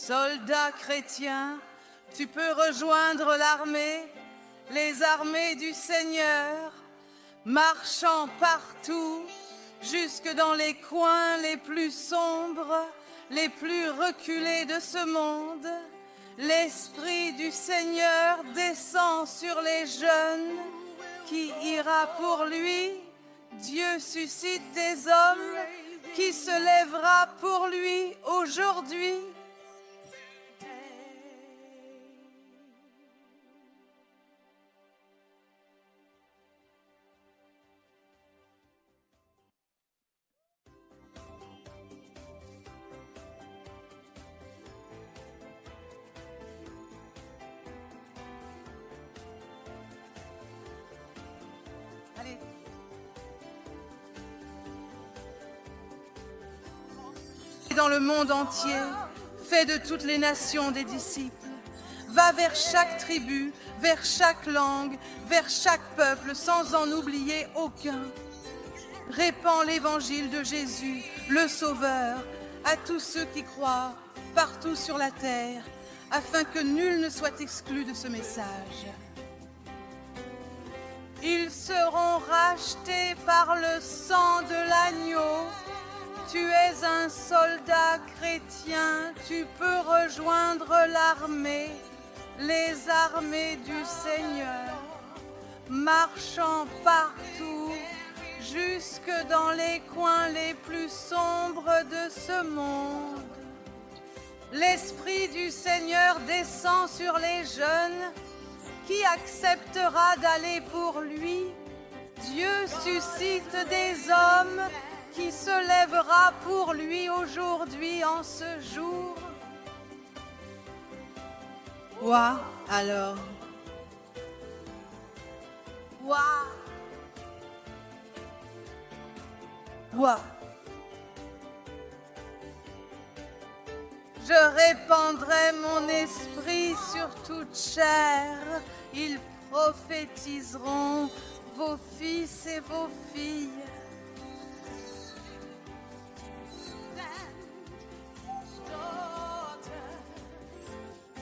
Soldat chrétien, tu peux rejoindre l'armée, les armées du Seigneur, marchant partout, jusque dans les coins les plus sombres, les plus reculés de ce monde. L'Esprit du Seigneur descend sur les jeunes. Qui ira pour lui? Dieu suscite des hommes. Qui se lèvera pour lui aujourd'hui? Allez. Dans le monde entier, fais de toutes les nations des disciples. Va vers chaque tribu, vers chaque langue, vers chaque peuple, sans en oublier aucun. Répands l'évangile de Jésus, le Sauveur, à tous ceux qui croient, partout sur la terre, afin que nul ne soit exclu de ce message. Ils seront rachetés par le sang de l'agneau. Tu es un soldat chrétien, tu peux rejoindre l'armée, les armées du Seigneur, marchant partout, jusque dans les coins les plus sombres de ce monde. L'Esprit du Seigneur descend sur les jeunes. Qui acceptera d'aller pour lui? Dieu suscite des hommes. Qui se lèvera pour lui aujourd'hui en ce jour? Toi alors. Toi. Toi. Je répandrai mon esprit sur toute chair. Ils prophétiseront, vos fils et vos filles.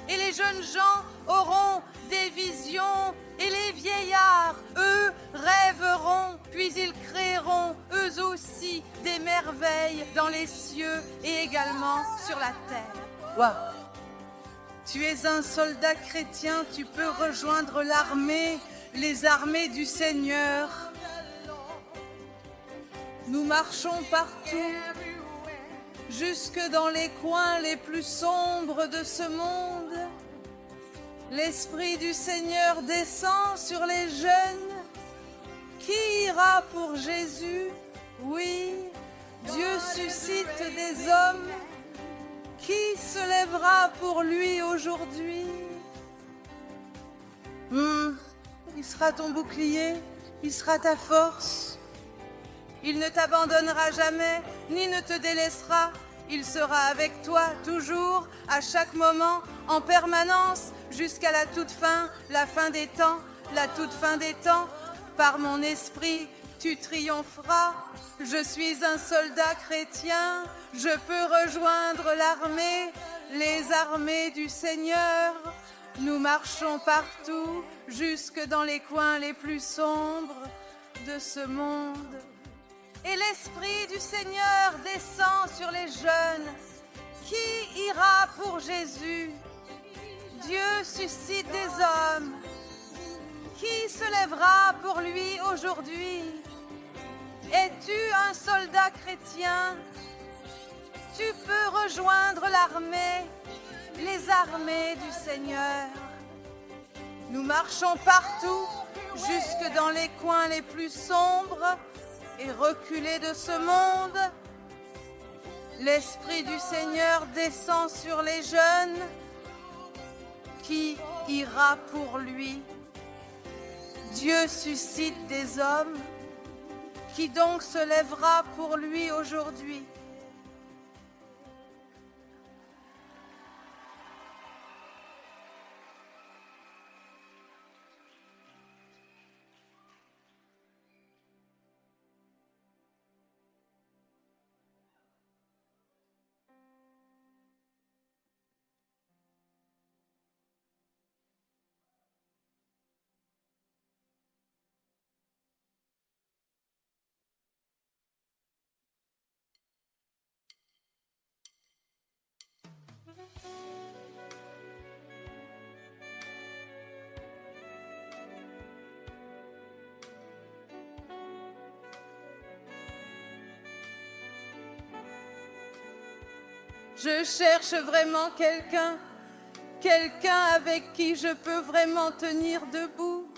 Et les jeunes gens auront des visions, et les vieillards, eux, rêveront, puis ils créeront, eux aussi, des merveilles dans les cieux et également sur la terre. Wow. Tu es un soldat chrétien, tu peux rejoindre l'armée, les armées du Seigneur. Nous marchons partout, jusque dans les coins les plus sombres de ce monde. L'Esprit du Seigneur descend sur les jeunes. Qui ira pour Jésus? Oui, Dieu suscite des hommes. Qui se lèvera pour lui aujourd'hui? Il sera ton bouclier, il sera ta force. Il ne t'abandonnera jamais, ni ne te délaissera. Il sera avec toi toujours, à chaque moment, en permanence, jusqu'à la toute fin, la fin des temps, la toute fin des temps. Par mon esprit, tu triompheras. Je suis un soldat chrétien, je peux rejoindre l'armée, les armées du Seigneur. Nous marchons partout, jusque dans les coins les plus sombres de ce monde. Et l'Esprit du Seigneur descend sur les jeunes. Qui ira pour Jésus? Dieu suscite des hommes. Qui se lèvera pour lui aujourd'hui? Es-tu un soldat chrétien? Tu peux rejoindre l'armée, les armées du Seigneur. Nous marchons partout, jusque dans les coins les plus sombres et reculés de ce monde. L'Esprit du Seigneur descend sur les jeunes. Qui ira pour lui? Dieu suscite des hommes. Qui donc se lèvera pour lui aujourd'hui? Je cherche vraiment quelqu'un, quelqu'un avec qui je peux vraiment tenir debout.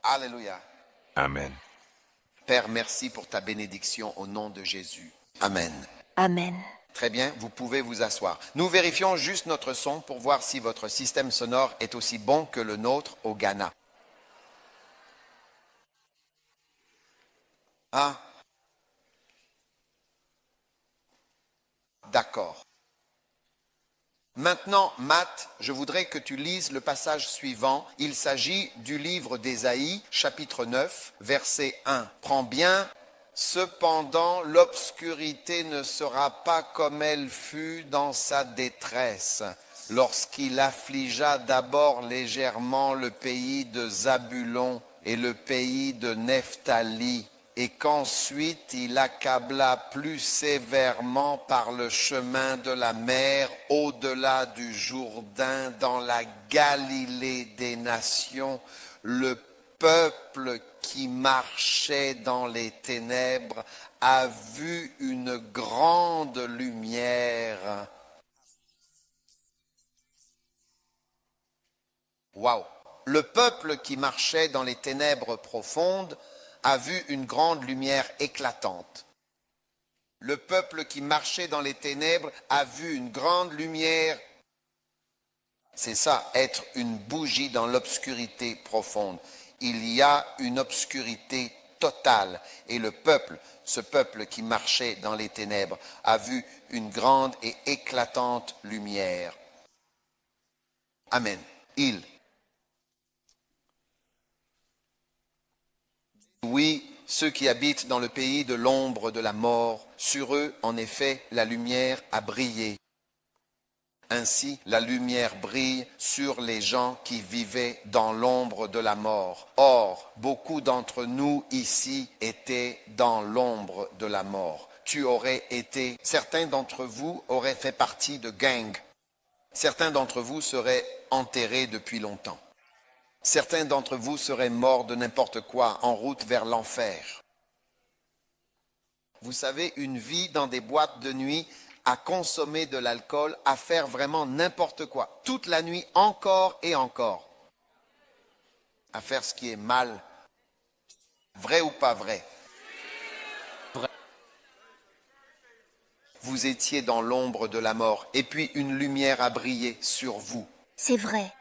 Alléluia. Amen. Père, merci pour ta bénédiction au nom de Jésus. Amen. Amen. Très bien, vous pouvez vous asseoir. Nous vérifions juste notre son pour voir si votre système sonore est aussi bon que le nôtre au Ghana. Ah. D'accord. Maintenant, Matt, je voudrais que tu lises le passage suivant. Il s'agit du livre d'Ésaïe, chapitre 9, verset 1. Prends bien. Cependant, l'obscurité ne sera pas comme elle fut dans sa détresse, lorsqu'il affligea d'abord légèrement le pays de Zabulon et le pays de Nephtali, et qu'ensuite il accabla plus sévèrement par le chemin de la mer, au-delà du Jourdain, dans la Galilée des nations, le peuple qui marchait dans les ténèbres a vu une grande lumière. Waouh! Le peuple qui marchait dans les ténèbres profondes a vu une grande lumière éclatante. Le peuple qui marchait dans les ténèbres a vu une grande lumière. C'est ça, être une bougie dans l'obscurité profonde. Il y a une obscurité totale. Et le peuple, ce peuple qui marchait dans les ténèbres, a vu une grande et éclatante lumière. Amen. Oui, ceux qui habitent dans le pays de l'ombre de la mort, sur eux, en effet, la lumière a brillé. Ainsi, la lumière brille sur les gens qui vivaient dans l'ombre de la mort. Or, beaucoup d'entre nous ici étaient dans l'ombre de la mort. Certains d'entre vous auraient fait partie de gangs. Certains d'entre vous seraient enterrés depuis longtemps. Certains d'entre vous seraient morts de n'importe quoi, en route vers l'enfer. Vous savez, une vie dans des boîtes de nuit, à consommer de l'alcool, à faire vraiment n'importe quoi, toute la nuit, encore et encore, à faire ce qui est mal, vrai ou pas vrai? Vrai. Vous étiez dans l'ombre de la mort, et puis une lumière a brillé sur vous. C'est vrai.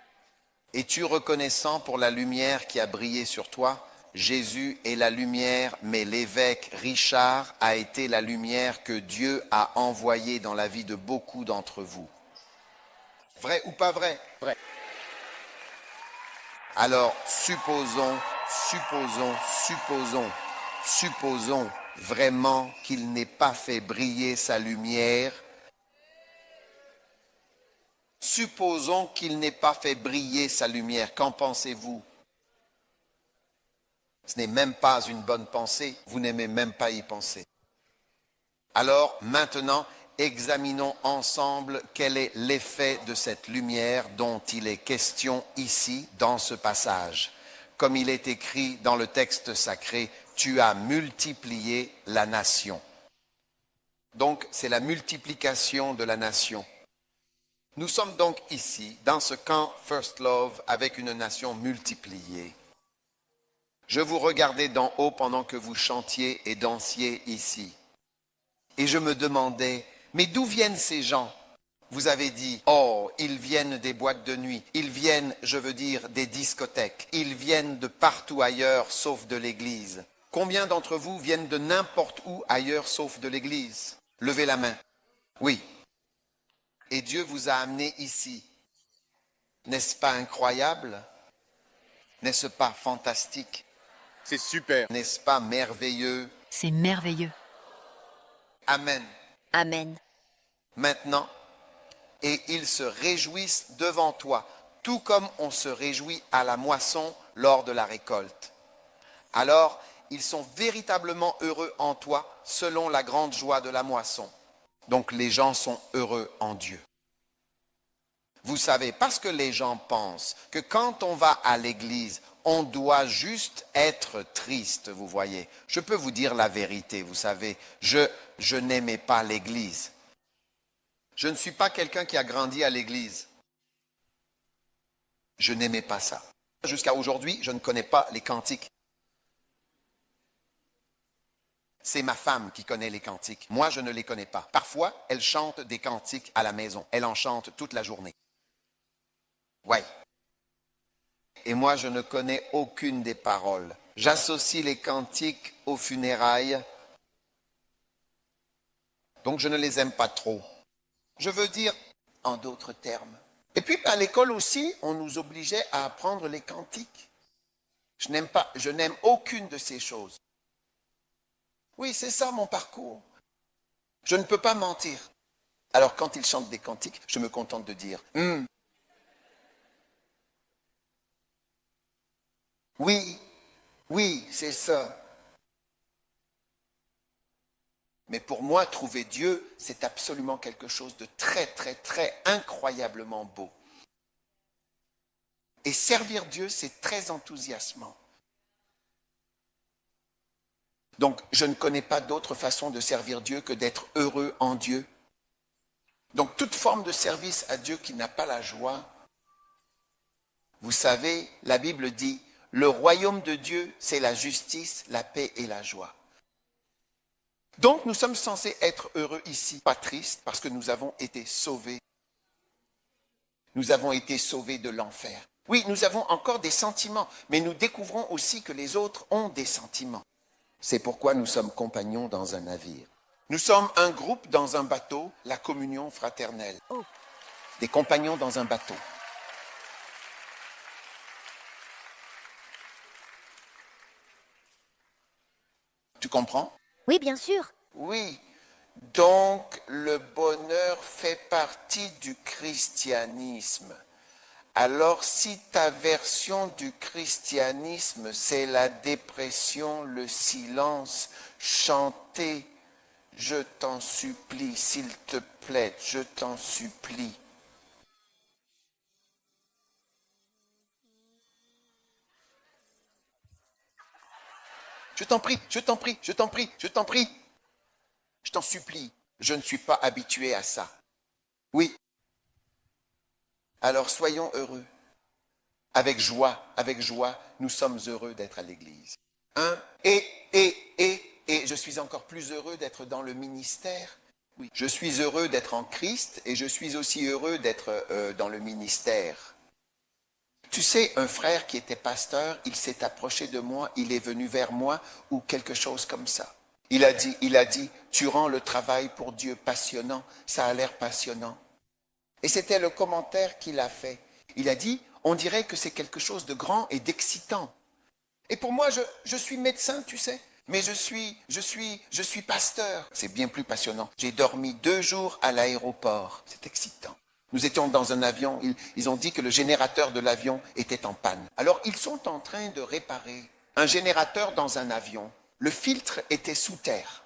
Es-tu reconnaissant pour la lumière qui a brillé sur toi? Jésus est la lumière, mais l'évêque Richard a été la lumière que Dieu a envoyée dans la vie de beaucoup d'entre vous. Vrai ou pas vrai? Vrai. Alors, supposons vraiment qu'il n'ait pas fait briller sa lumière. Supposons qu'il n'ait pas fait briller sa lumière. Qu'en pensez-vous? Ce n'est même pas une bonne pensée. Vous n'aimez même pas y penser. Alors, maintenant, examinons ensemble quel est l'effet de cette lumière dont il est question ici, dans ce passage. Comme il est écrit dans le texte sacré, tu as multiplié la nation. Donc, c'est la multiplication de la nation. Nous sommes donc ici, dans ce camp First Love, avec une nation multipliée. Je vous regardais d'en haut pendant que vous chantiez et dansiez ici. Et je me demandais, mais d'où viennent ces gens? Vous avez dit, oh, ils viennent des boîtes de nuit, ils viennent, je veux dire, des discothèques, ils viennent de partout ailleurs sauf de l'église. Combien d'entre vous viennent de n'importe où ailleurs sauf de l'église? Levez la main. Oui. Et Dieu vous a amené ici. N'est-ce pas incroyable? N'est-ce pas fantastique? C'est super. N'est-ce pas merveilleux? C'est merveilleux. Amen. Amen. Maintenant, et ils se réjouissent devant toi, tout comme on se réjouit à la moisson lors de la récolte. Alors, ils sont véritablement heureux en toi selon la grande joie de la moisson. Donc les gens sont heureux en Dieu. Vous savez, parce que les gens pensent que quand on va à l'église, on doit juste être triste, vous voyez. Je peux vous dire la vérité, vous savez, je n'aimais pas l'église. Je ne suis pas quelqu'un qui a grandi à l'église. Je n'aimais pas ça. Jusqu'à aujourd'hui, je ne connais pas les cantiques. C'est ma femme qui connaît les cantiques. Moi, je ne les connais pas. Parfois, elle chante des cantiques à la maison. Elle en chante toute la journée. Oui. Et moi, je ne connais aucune des paroles. J'associe les cantiques aux funérailles. Donc, je ne les aime pas trop. Je veux dire, en d'autres termes. Et puis, à l'école aussi, on nous obligeait à apprendre les cantiques. Je n'aime aucune de ces choses. Oui, c'est ça mon parcours. Je ne peux pas mentir. Alors, quand ils chantent des cantiques, je me contente de dire « Oui, oui, c'est ça. » Mais pour moi, trouver Dieu, c'est absolument quelque chose de très, très, très incroyablement beau. Et servir Dieu, c'est très enthousiasmant. Donc, je ne connais pas d'autre façon de servir Dieu que d'être heureux en Dieu. Donc, toute forme de service à Dieu qui n'a pas la joie, vous savez, la Bible dit, le royaume de Dieu, c'est la justice, la paix et la joie. Donc, nous sommes censés être heureux ici, pas tristes, parce que nous avons été sauvés. Nous avons été sauvés de l'enfer. Oui, nous avons encore des sentiments, mais nous découvrons aussi que les autres ont des sentiments. C'est pourquoi nous sommes compagnons dans un navire. Nous sommes un groupe dans un bateau, la communion fraternelle. Des compagnons dans un bateau. Tu comprends? Oui, bien sûr. Oui. Donc, le bonheur fait partie du christianisme. Alors, si ta version du christianisme, c'est la dépression, le silence, chanter, je t'en supplie, s'il te plaît, je t'en supplie. Je t'en prie, je t'en prie, je t'en prie, je t'en prie. Je t'en supplie, je ne suis pas habitué à ça. Oui. Alors soyons heureux. Avec joie, nous sommes heureux d'être à l'église. Et je suis encore plus heureux d'être dans le ministère. Oui. Je suis heureux d'être en Christ et je suis aussi heureux d'être dans le ministère. Tu sais, un frère qui était pasteur, il s'est approché de moi, il est venu vers moi ou quelque chose comme ça. Il a dit, tu rends le travail pour Dieu passionnant, ça a l'air passionnant. Et c'était le commentaire qu'il a fait. Il a dit, on dirait que c'est quelque chose de grand et d'excitant. Et pour moi, je suis médecin, tu sais, mais je suis pasteur. C'est bien plus passionnant. J'ai dormi 2 jours à l'aéroport. C'est excitant. Nous étions dans un avion. Ils ont dit que le générateur de l'avion était en panne. Alors, ils sont en train de réparer un générateur dans un avion. Le filtre était sous terre.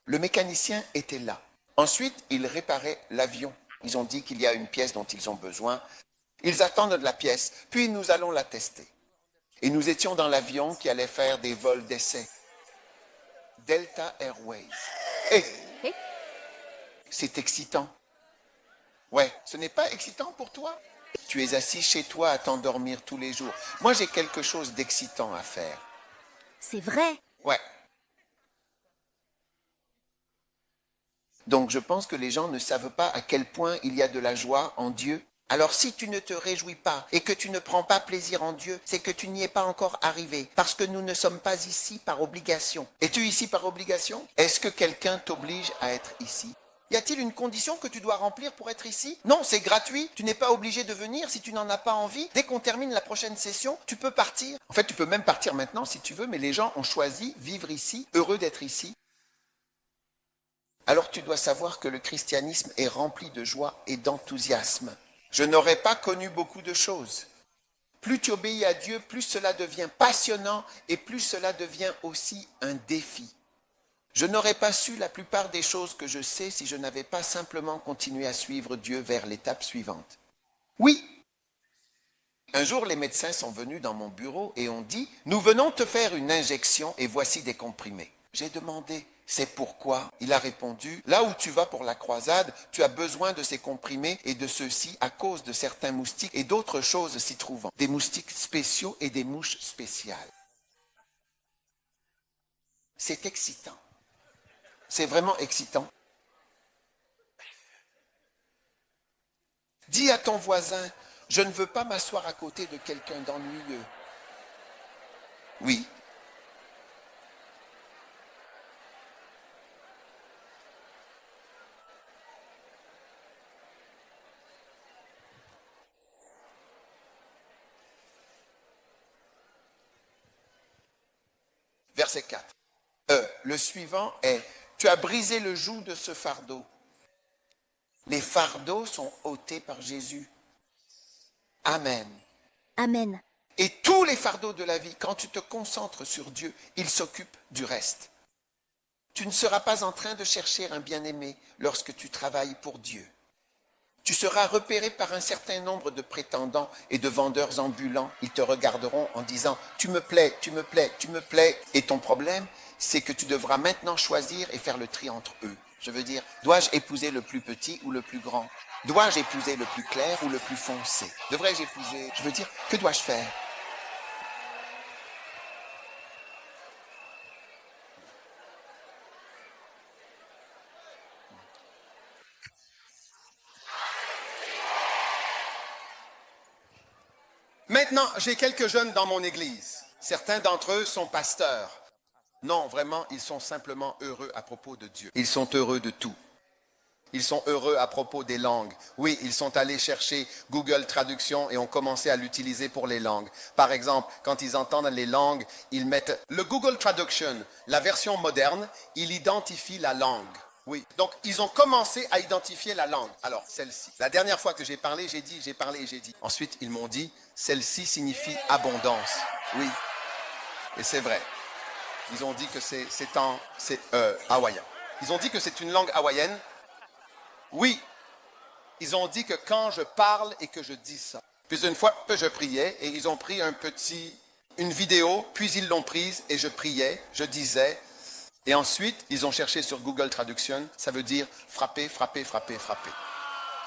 Le mécanicien était là. Ensuite, ils réparaient l'avion. Ils ont dit qu'il y a une pièce dont ils ont besoin. Ils attendent la pièce, puis nous allons la tester. Et nous étions dans l'avion qui allait faire des vols d'essai. Delta Airways. Et c'est excitant. Ouais, ce n'est pas excitant pour toi? Tu es assis chez toi à t'endormir tous les jours. Moi, j'ai quelque chose d'excitant à faire. C'est vrai. Ouais. Donc, je pense que les gens ne savent pas à quel point il y a de la joie en Dieu. Alors, si tu ne te réjouis pas et que tu ne prends pas plaisir en Dieu, c'est que tu n'y es pas encore arrivé. Parce que nous ne sommes pas ici par obligation. Es-tu ici par obligation? Est-ce que quelqu'un t'oblige à être ici? Y a-t-il une condition que tu dois remplir pour être ici? Non, c'est gratuit. Tu n'es pas obligé de venir si tu n'en as pas envie. Dès qu'on termine la prochaine session, tu peux partir. En fait, tu peux même partir maintenant si tu veux, mais les gens ont choisi vivre ici, heureux d'être ici. Alors tu dois savoir que le christianisme est rempli de joie et d'enthousiasme. Je n'aurais pas connu beaucoup de choses. plus tu obéis à Dieu, plus cela devient passionnant et plus cela devient aussi un défi. Je n'aurais pas su la plupart des choses que je sais si je n'avais pas simplement continué à suivre Dieu vers l'étape suivante. Oui. Un jour, les médecins sont venus dans mon bureau et ont dit « Nous venons te faire une injection et voici des comprimés. » J'ai demandé « C'est pourquoi ?» Il a répondu « Là où tu vas pour la croisade, tu as besoin de ces comprimés et de ceux-ci à cause de certains moustiques et d'autres choses s'y trouvant. Des moustiques spéciaux et des mouches spéciales. » C'est excitant. C'est vraiment excitant. Dis à ton voisin, je ne veux pas m'asseoir à côté de quelqu'un d'ennuyeux. Oui. Verset 4. Le suivant est, tu as brisé le joug de ce fardeau. Les fardeaux sont ôtés par Jésus. Amen. Amen. Et tous les fardeaux de la vie, quand tu te concentres sur Dieu, il s'occupe du reste. Tu ne seras pas en train de chercher un bien-aimé lorsque tu travailles pour Dieu. Tu seras repéré par un certain nombre de prétendants et de vendeurs ambulants. Ils te regarderont en disant « Tu me plais, tu me plais, tu me plais ». Et ton problème, c'est que tu devras maintenant choisir et faire le tri entre eux. Je veux dire, dois-je épouser le plus petit ou le plus grand? Dois-je épouser le plus clair ou le plus foncé? Devrais-je épouser? Je veux dire, que dois-je faire? Maintenant, j'ai quelques jeunes dans mon église. Certains d'entre eux sont pasteurs. Non, vraiment, ils sont simplement heureux à propos de Dieu. Ils sont heureux de tout. Ils sont heureux à propos des langues. Oui, ils sont allés chercher Google Traduction et ont commencé à l'utiliser pour les langues. Par exemple, quand ils entendent les langues, ils mettent le Google Traduction, la version moderne, il identifie la langue. Oui, donc ils ont commencé à identifier la langue. Alors, celle-ci. La dernière fois que j'ai parlé, j'ai dit, j'ai parlé et j'ai dit. Ensuite, ils m'ont dit, celle-ci signifie abondance. Oui, et c'est vrai. Ils ont dit que c'est hawaïen. Ils ont dit que c'est une langue hawaïenne. Oui, ils ont dit que quand je parle et que je dis ça. Puis une fois, je priais et ils ont pris une vidéo, puis ils l'ont prise et je priais, je disais. Et ensuite, ils ont cherché sur Google Traduction, ça veut dire frapper, frapper, frapper, frapper.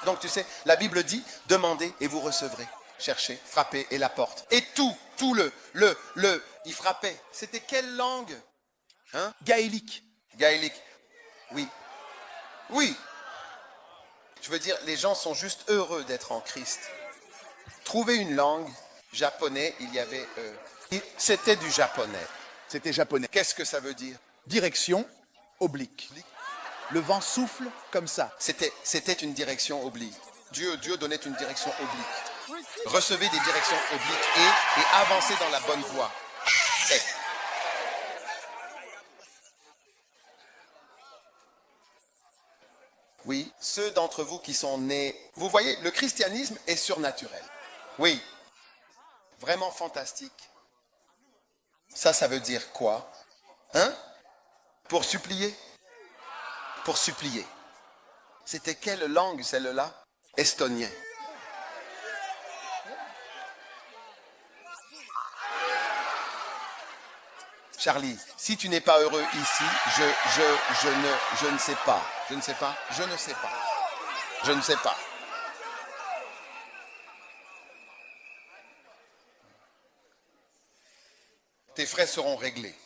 Donc tu sais, la Bible dit, demandez et vous recevrez. Cherchez, frappez et la porte. Et tout ils frappaient. C'était quelle langue? Hein? Gaélique. Gaélique. Oui. Oui. Je veux dire, les gens sont juste heureux d'être en Christ. Trouver une langue, japonais, il y avait... c'était du japonais. C'était japonais. Qu'est-ce que ça veut dire? Direction oblique. Le vent souffle comme ça. C'était une direction oblique. Dieu donnait une direction oblique. Recevez des directions obliques et avancez dans la bonne voie. Hey. Oui, ceux d'entre vous qui sont nés... Vous voyez, le christianisme est surnaturel. Oui, vraiment fantastique. Ça veut dire quoi? Hein? Pour supplier? Pour supplier. C'était quelle langue celle-là? Estonien. Charlie, si tu n'es pas heureux ici, je ne sais pas. Je ne sais pas. Je ne sais pas. Je ne sais pas. Tes frais seront réglés.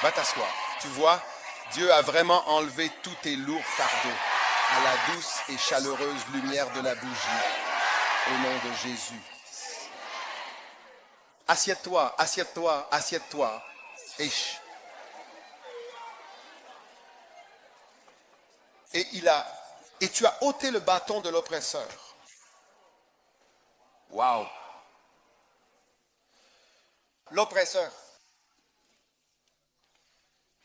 Va t'asseoir. Tu vois, Dieu a vraiment enlevé tous tes lourds fardeaux à la douce et chaleureuse lumière de la bougie. Au nom de Jésus. Assieds-toi, assieds-toi, assieds-toi. Et tu as ôté le bâton de l'oppresseur. Waouh. L'oppresseur.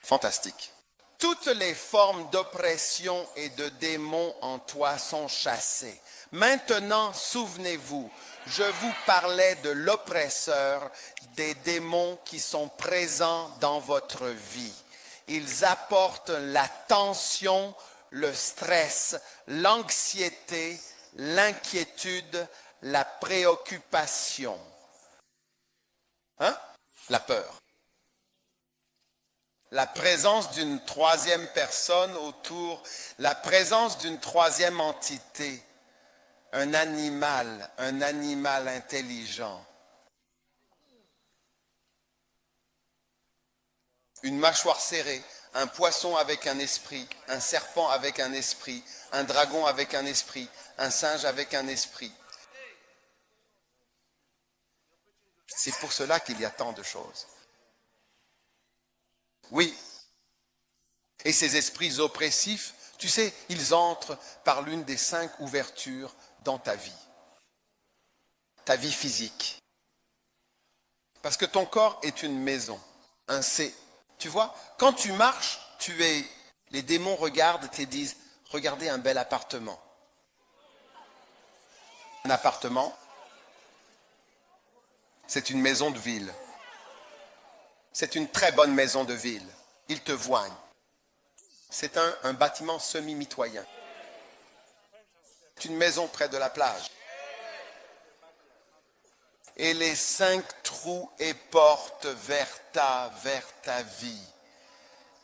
Fantastique. Toutes les formes d'oppression et de démons en toi sont chassées. Maintenant, souvenez-vous, je vous parlais de l'oppresseur, des démons qui sont présents dans votre vie. Ils apportent la tension, le stress, l'anxiété, l'inquiétude, la préoccupation. Hein? La peur. La présence d'une troisième personne autour, la présence d'une troisième entité, un animal intelligent. Une mâchoire serrée, un poisson avec un esprit, un serpent avec un esprit, un dragon avec un esprit, un singe avec un esprit. C'est pour cela qu'il y a tant de choses. Oui. Et ces esprits oppressifs, tu sais, ils entrent par l'une des 5 ouvertures dans ta vie physique. Parce que ton corps est une maison, un C. Tu vois, quand tu marches, les démons regardent et te disent, regardez un bel appartement. Un appartement, c'est une maison de ville. C'est une très bonne maison de ville. Ils te voient. C'est un bâtiment semi-mitoyen. C'est une maison près de la plage. Et les 5 trous et portes vers ta vie.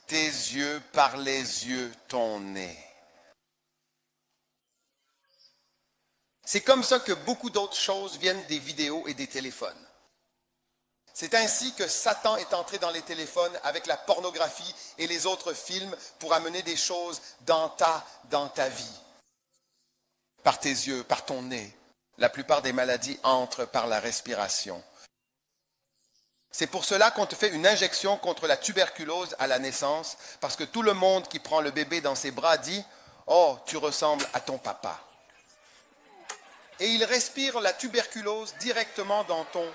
Tes yeux par les yeux, ton nez. C'est comme ça que beaucoup d'autres choses viennent des vidéos et des téléphones. C'est ainsi que Satan est entré dans les téléphones avec la pornographie et les autres films pour amener des choses dans ta vie. Par tes yeux, par ton nez. La plupart des maladies entrent par la respiration. C'est pour cela qu'on te fait une injection contre la tuberculose à la naissance, parce que tout le monde qui prend le bébé dans ses bras dit « Oh, tu ressembles à ton papa ». Et il respire la tuberculose directement dans ton...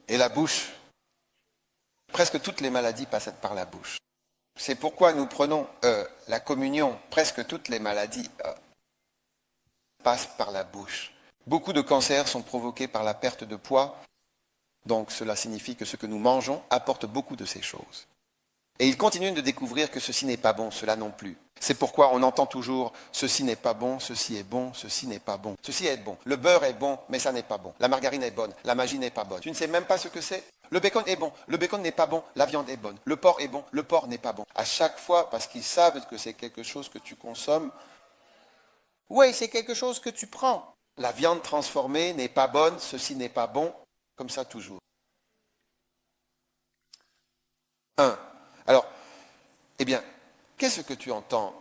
Et la bouche, presque toutes les maladies passent par la bouche. C'est pourquoi nous prenons la communion, presque toutes les maladies passent par la bouche. Beaucoup de cancers sont provoqués par la perte de poids, donc cela signifie que ce que nous mangeons apporte beaucoup de ces choses. Et ils continuent de découvrir que ceci n'est pas bon, cela non plus. C'est pourquoi on entend toujours « ceci n'est pas bon, ceci est bon, ceci n'est pas bon ». Ceci est bon. Le beurre est bon, mais ça n'est pas bon. La margarine est bonne, la magie n'est pas bonne. Tu ne sais même pas ce que c'est. Le bacon est bon, le bacon n'est pas bon, la viande est bonne. Le porc est bon, le porc n'est pas bon. À chaque fois, parce qu'ils savent que c'est quelque chose que tu consommes, oui, c'est quelque chose que tu prends. La viande transformée n'est pas bonne, ceci n'est pas bon, comme ça toujours. Alors, eh bien, qu'est-ce que tu entends?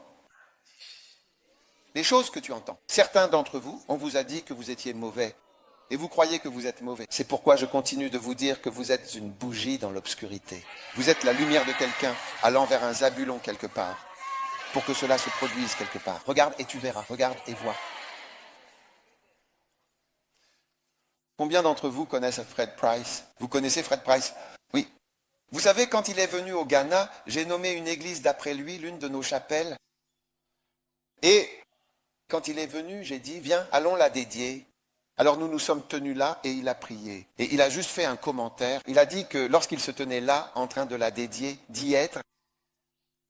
Les choses que tu entends. Certains d'entre vous, on vous a dit que vous étiez mauvais. Et vous croyez que vous êtes mauvais. C'est pourquoi je continue de vous dire que vous êtes une bougie dans l'obscurité. Vous êtes la lumière de quelqu'un allant vers un Zabulon quelque part. Pour que cela se produise quelque part. Regarde et tu verras. Regarde et vois. Combien d'entre vous connaissent Fred Price? Vous connaissez Fred Price? Oui. Vous savez, quand il est venu au Ghana, j'ai nommé une église d'après lui, l'une de nos chapelles. Et quand il est venu, j'ai dit, viens, allons la dédier. Alors nous nous sommes tenus là et il a prié. Et il a juste fait un commentaire. Il a dit que lorsqu'il se tenait là, en train de la dédier, d'y être,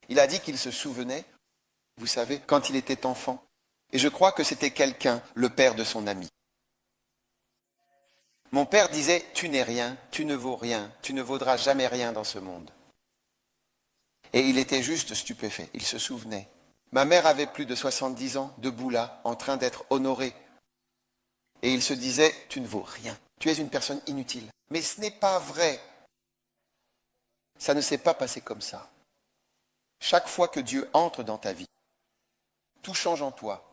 il a dit qu'il se souvenait, vous savez, quand il était enfant. Et je crois que c'était quelqu'un, le père de son ami. Mon père disait, tu n'es rien, tu ne vaux rien, tu ne vaudras jamais rien dans ce monde. Et il était juste stupéfait, il se souvenait. Ma mère avait plus de 70 ans, debout là, en train d'être honorée. Et il se disait, tu ne vaux rien, tu es une personne inutile. Mais ce n'est pas vrai. Ça ne s'est pas passé comme ça. Chaque fois que Dieu entre dans ta vie, tout change en toi.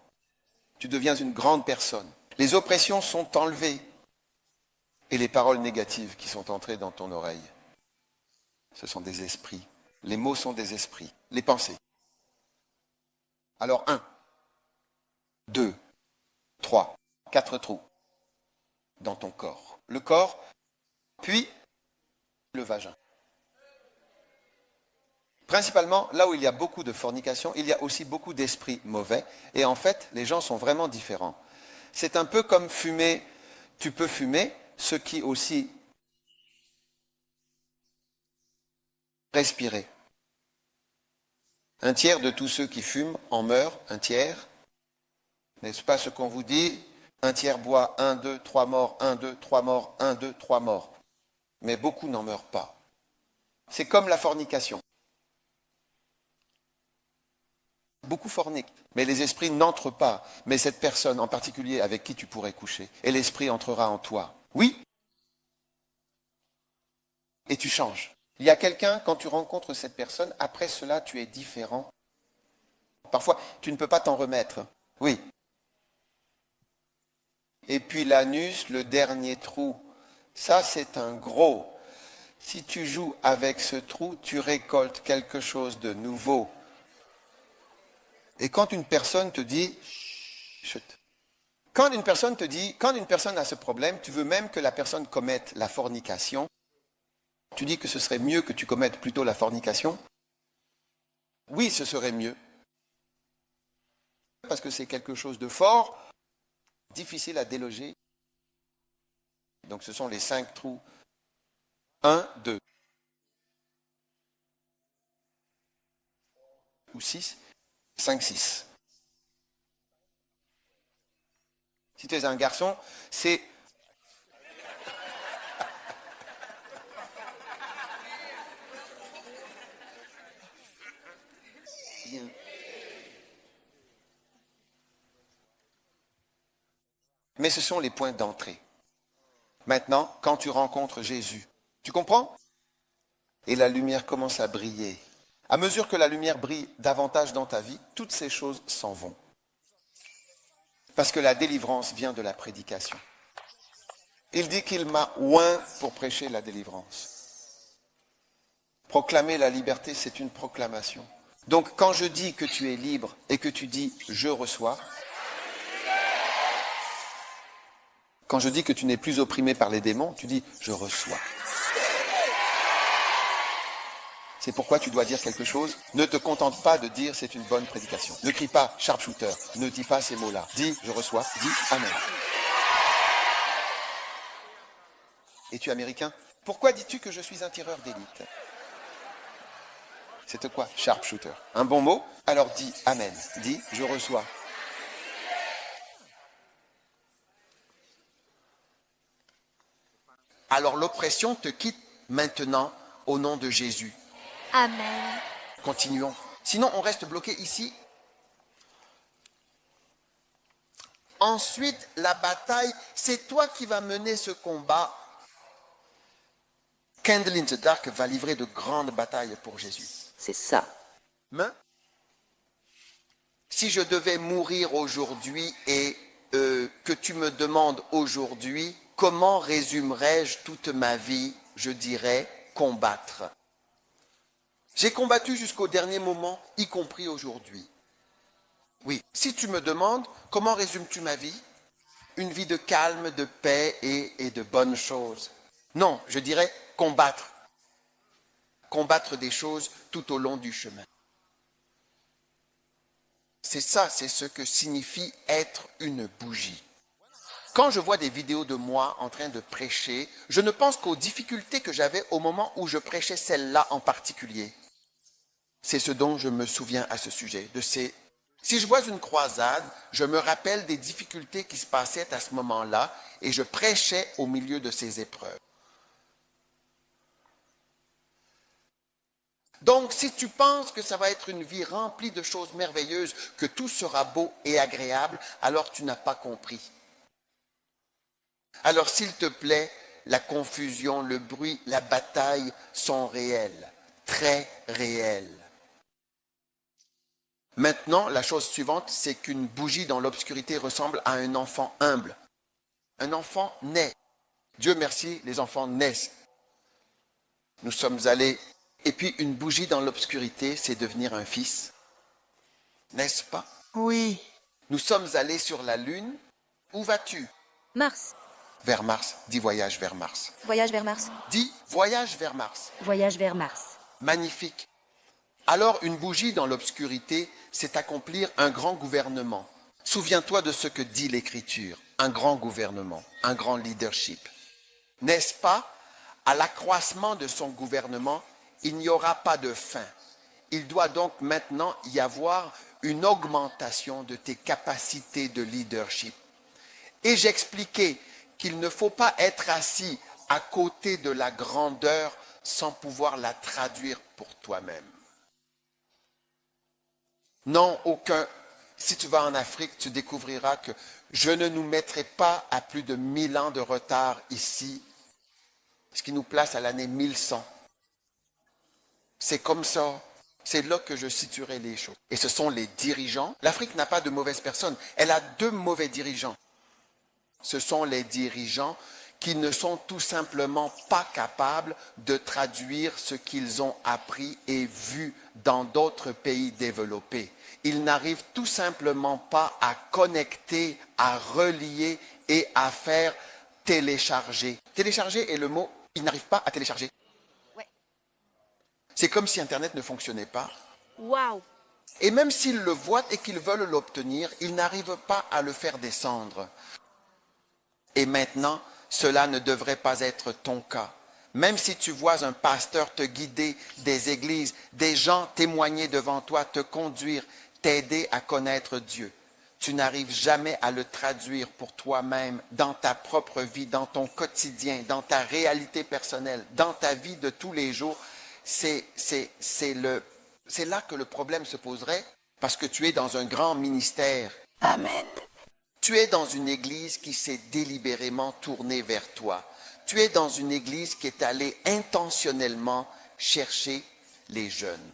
Tu deviens une grande personne. Les oppressions sont enlevées. Et les paroles négatives qui sont entrées dans ton oreille, ce sont des esprits. Les mots sont des esprits. Les pensées. Alors 1, 2, 3, 4 trous dans ton corps. le corps, puis le vagin. Principalement, là où il y a beaucoup de fornication, il y a aussi beaucoup d'esprits mauvais. Et en fait, les gens sont vraiment différents. C'est un peu comme fumer. Tu peux fumer, ce qui aussi respirer. Un tiers de tous ceux qui fument en meurent, un tiers. N'est-ce pas ce qu'on vous dit? Un tiers boit, 1, 2, 3 morts, 1, 2, 3 morts, 1, 2, 3 morts. Mais beaucoup n'en meurent pas. C'est comme la fornication. Beaucoup forniquent, mais les esprits n'entrent pas. Mais cette personne en particulier avec qui tu pourrais coucher, et l'esprit entrera en toi. Oui. Et tu changes. Il y a quelqu'un, quand tu rencontres cette personne, après cela, tu es différent. Parfois, tu ne peux pas t'en remettre. Oui. Et puis l'anus, le dernier trou, ça c'est un gros. Si tu joues avec ce trou, tu récoltes quelque chose de nouveau. Et quand une personne te dit, chut, quand une personne a ce problème, tu veux même que la personne commette la fornication, tu dis que ce serait mieux que tu commettes plutôt la fornication? Oui, ce serait mieux. Parce que c'est quelque chose de fort, difficile à déloger. Donc ce sont les 5 trous. 1, 2. Ou 6. 5, 6. Si tu es un garçon, c'est... Bien. Mais ce sont les points d'entrée. Maintenant, quand tu rencontres Jésus, tu comprends? Et la lumière commence à briller. À mesure que la lumière brille davantage dans ta vie, toutes ces choses s'en vont. Parce que la délivrance vient de la prédication. Il dit qu'il m'a oint pour prêcher la délivrance. Proclamer la liberté, c'est une proclamation. Donc quand je dis que tu es libre et que tu dis « je reçois », quand je dis que tu n'es plus opprimé par les démons, tu dis « je reçois ». C'est pourquoi tu dois dire quelque chose. Ne te contente pas de dire c'est une bonne prédication. Ne crie pas sharpshooter. Ne dis pas ces mots-là. Dis je reçois. Dis amen. Es-tu américain? Pourquoi dis-tu que je suis un tireur d'élite? C'est quoi sharpshooter? Un bon mot? Alors dis amen. Dis je reçois. Alors l'oppression te quitte maintenant au nom de Jésus. Amen. Continuons. Sinon, on reste bloqué ici. Ensuite, la bataille, c'est toi qui vas mener ce combat. Candle in the Dark va livrer de grandes batailles pour Jésus. C'est ça. Mais, si je devais mourir aujourd'hui et que tu me demandes aujourd'hui, comment résumerais-je toute ma vie? Je dirais combattre. J'ai combattu jusqu'au dernier moment, y compris aujourd'hui. Oui, si tu me demandes, comment résumes-tu ma vie? Une vie de calme, de paix et de bonnes choses. Non, je dirais combattre. Combattre des choses tout au long du chemin. C'est ça, c'est ce que signifie être une bougie. Quand je vois des vidéos de moi en train de prêcher, je ne pense qu'aux difficultés que j'avais au moment où je prêchais celle-là en particulier. C'est ce dont je me souviens à ce sujet. Si je vois une croisade, je me rappelle des difficultés qui se passaient à ce moment-là et je prêchais au milieu de ces épreuves. Donc, si tu penses que ça va être une vie remplie de choses merveilleuses, que tout sera beau et agréable, alors tu n'as pas compris. Alors, s'il te plaît, la confusion, le bruit, la bataille sont réels, très réels. Maintenant, la chose suivante, c'est qu'une bougie dans l'obscurité ressemble à un enfant humble. Un enfant naît. Dieu merci, les enfants naissent. Nous sommes allés... Et puis, une bougie dans l'obscurité, c'est devenir un fils. N'est-ce pas? Oui. Nous sommes allés sur la Lune. Où vas-tu? Mars. vers Mars. Dis voyage vers Mars. Voyage vers Mars. Dis voyage vers Mars. Voyage vers Mars. Magnifique. Alors, une bougie dans l'obscurité, c'est accomplir un grand gouvernement. Souviens-toi de ce que dit l'Écriture. Un grand gouvernement, un grand leadership. N'est-ce pas? À l'accroissement de son gouvernement, il n'y aura pas de fin. Il doit donc maintenant y avoir une augmentation de tes capacités de leadership. Et j'expliquais qu'il ne faut pas être assis à côté de la grandeur sans pouvoir la traduire pour toi-même. Non, aucun. Si tu vas en Afrique, tu découvriras que je ne nous mettrai pas à plus de 1000 ans de retard ici, ce qui nous place à l'année 1100. C'est comme ça. C'est là que je situerai les choses. Et ce sont les dirigeants. L'Afrique n'a pas de mauvaises personnes. Elle a 2 mauvais dirigeants. Ce sont les dirigeants qui ne sont tout simplement pas capables de traduire ce qu'ils ont appris et vu dans d'autres pays développés. Ils n'arrivent tout simplement pas à connecter, à relier et à faire télécharger. Télécharger est le mot, ils n'arrivent pas à télécharger. Ouais. C'est comme si Internet ne fonctionnait pas. Waouh. Et même s'ils le voient et qu'ils veulent l'obtenir, ils n'arrivent pas à le faire descendre. Et maintenant, cela ne devrait pas être ton cas. Même si tu vois un pasteur te guider, des églises, des gens témoigner devant toi, te conduire, t'aider à connaître Dieu, tu n'arrives jamais à le traduire pour toi-même dans ta propre vie, dans ton quotidien, dans ta réalité personnelle, dans ta vie de tous les jours. C'est là que le problème se poserait parce que tu es dans un grand ministère. Amen. Tu es dans une église qui s'est délibérément tournée vers toi. Tu es dans une église qui est allée intentionnellement chercher les jeunes.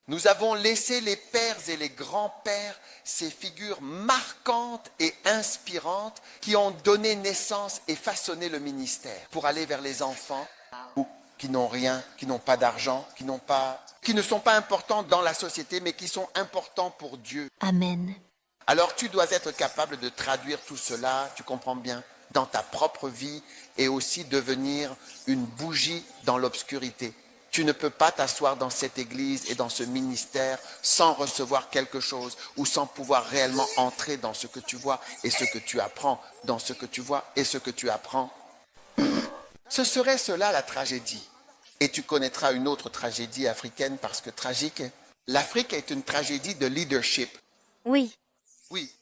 Nous avons laissé les pères et les grands-pères, ces figures marquantes et inspirantes qui ont donné naissance et façonné le ministère pour aller vers les enfants qui n'ont rien, qui n'ont pas d'argent, qui ne sont pas importants dans la société, mais qui sont importants pour Dieu. Amen. Alors tu dois être capable de traduire tout cela, tu comprends bien, dans ta propre vie et aussi devenir une bougie dans l'obscurité. Tu ne peux pas t'asseoir dans cette église et dans ce ministère sans recevoir quelque chose ou sans pouvoir réellement entrer dans ce que tu vois et ce que tu apprends, dans ce que tu vois et ce que tu apprends. Ce serait cela la tragédie. Et tu connaîtras une autre tragédie africaine parce que tragique, l'Afrique est une tragédie de leadership. Oui. Oui.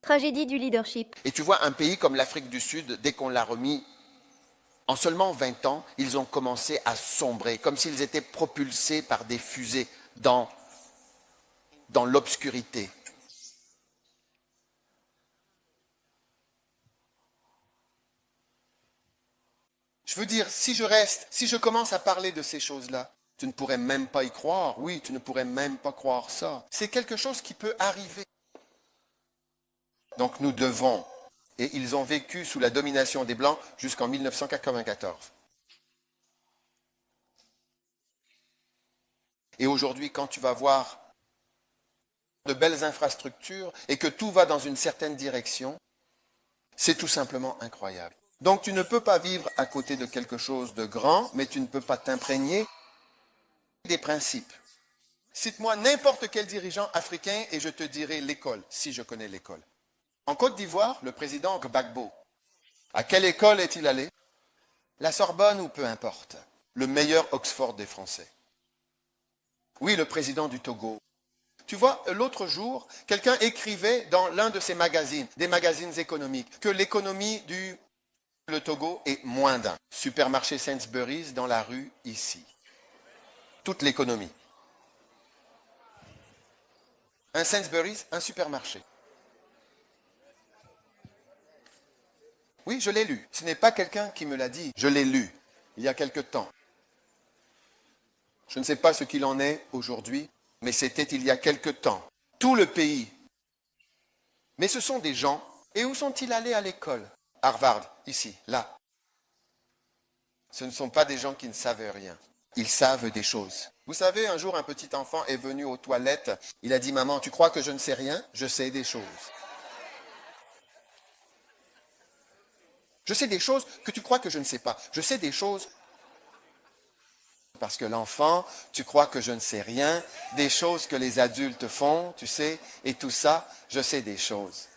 Tragédie du leadership. Et tu vois, un pays comme l'Afrique du Sud, dès qu'on l'a remis, en seulement 20 ans, ils ont commencé à sombrer, comme s'ils étaient propulsés par des fusées dans l'obscurité. Je veux dire, si je commence à parler de ces choses-là, tu ne pourrais même pas y croire. Oui, tu ne pourrais même pas croire ça. C'est quelque chose qui peut arriver. Donc nous devons, et ils ont vécu sous la domination des Blancs jusqu'en 1994. Et aujourd'hui, quand tu vas voir de belles infrastructures et que tout va dans une certaine direction, c'est tout simplement incroyable. Donc tu ne peux pas vivre à côté de quelque chose de grand, mais tu ne peux pas t'imprégner des principes. Cite-moi n'importe quel dirigeant africain et je te dirai l'école, si je connais l'école. En Côte d'Ivoire, le président Gbagbo, à quelle école est-il allé? La Sorbonne ou peu importe. Le meilleur Oxford des Français. Oui, le président du Togo. Tu vois, l'autre jour, quelqu'un écrivait dans l'un de ses magazines, des magazines économiques, que l'économie du Togo est moins d'un. Supermarché Sainsbury's dans la rue ici. Toute l'économie. Un Sainsbury's, un supermarché. Oui, je l'ai lu. Ce n'est pas quelqu'un qui me l'a dit. Je l'ai lu il y a quelque temps. Je ne sais pas ce qu'il en est aujourd'hui, mais c'était il y a quelque temps. Tout le pays. Mais ce sont des gens. Et où sont-ils allés à l'école? Harvard, ici, là. Ce ne sont pas des gens qui ne savent rien. Ils savent des choses. Vous savez, un jour, un petit enfant est venu aux toilettes. Il a dit, maman, tu crois que je ne sais rien? Je sais des choses. Je sais des choses que tu crois que je ne sais pas. Je sais des choses parce que l'enfant, tu crois que je ne sais rien, des choses que les adultes font, tu sais, et tout ça, je sais des choses.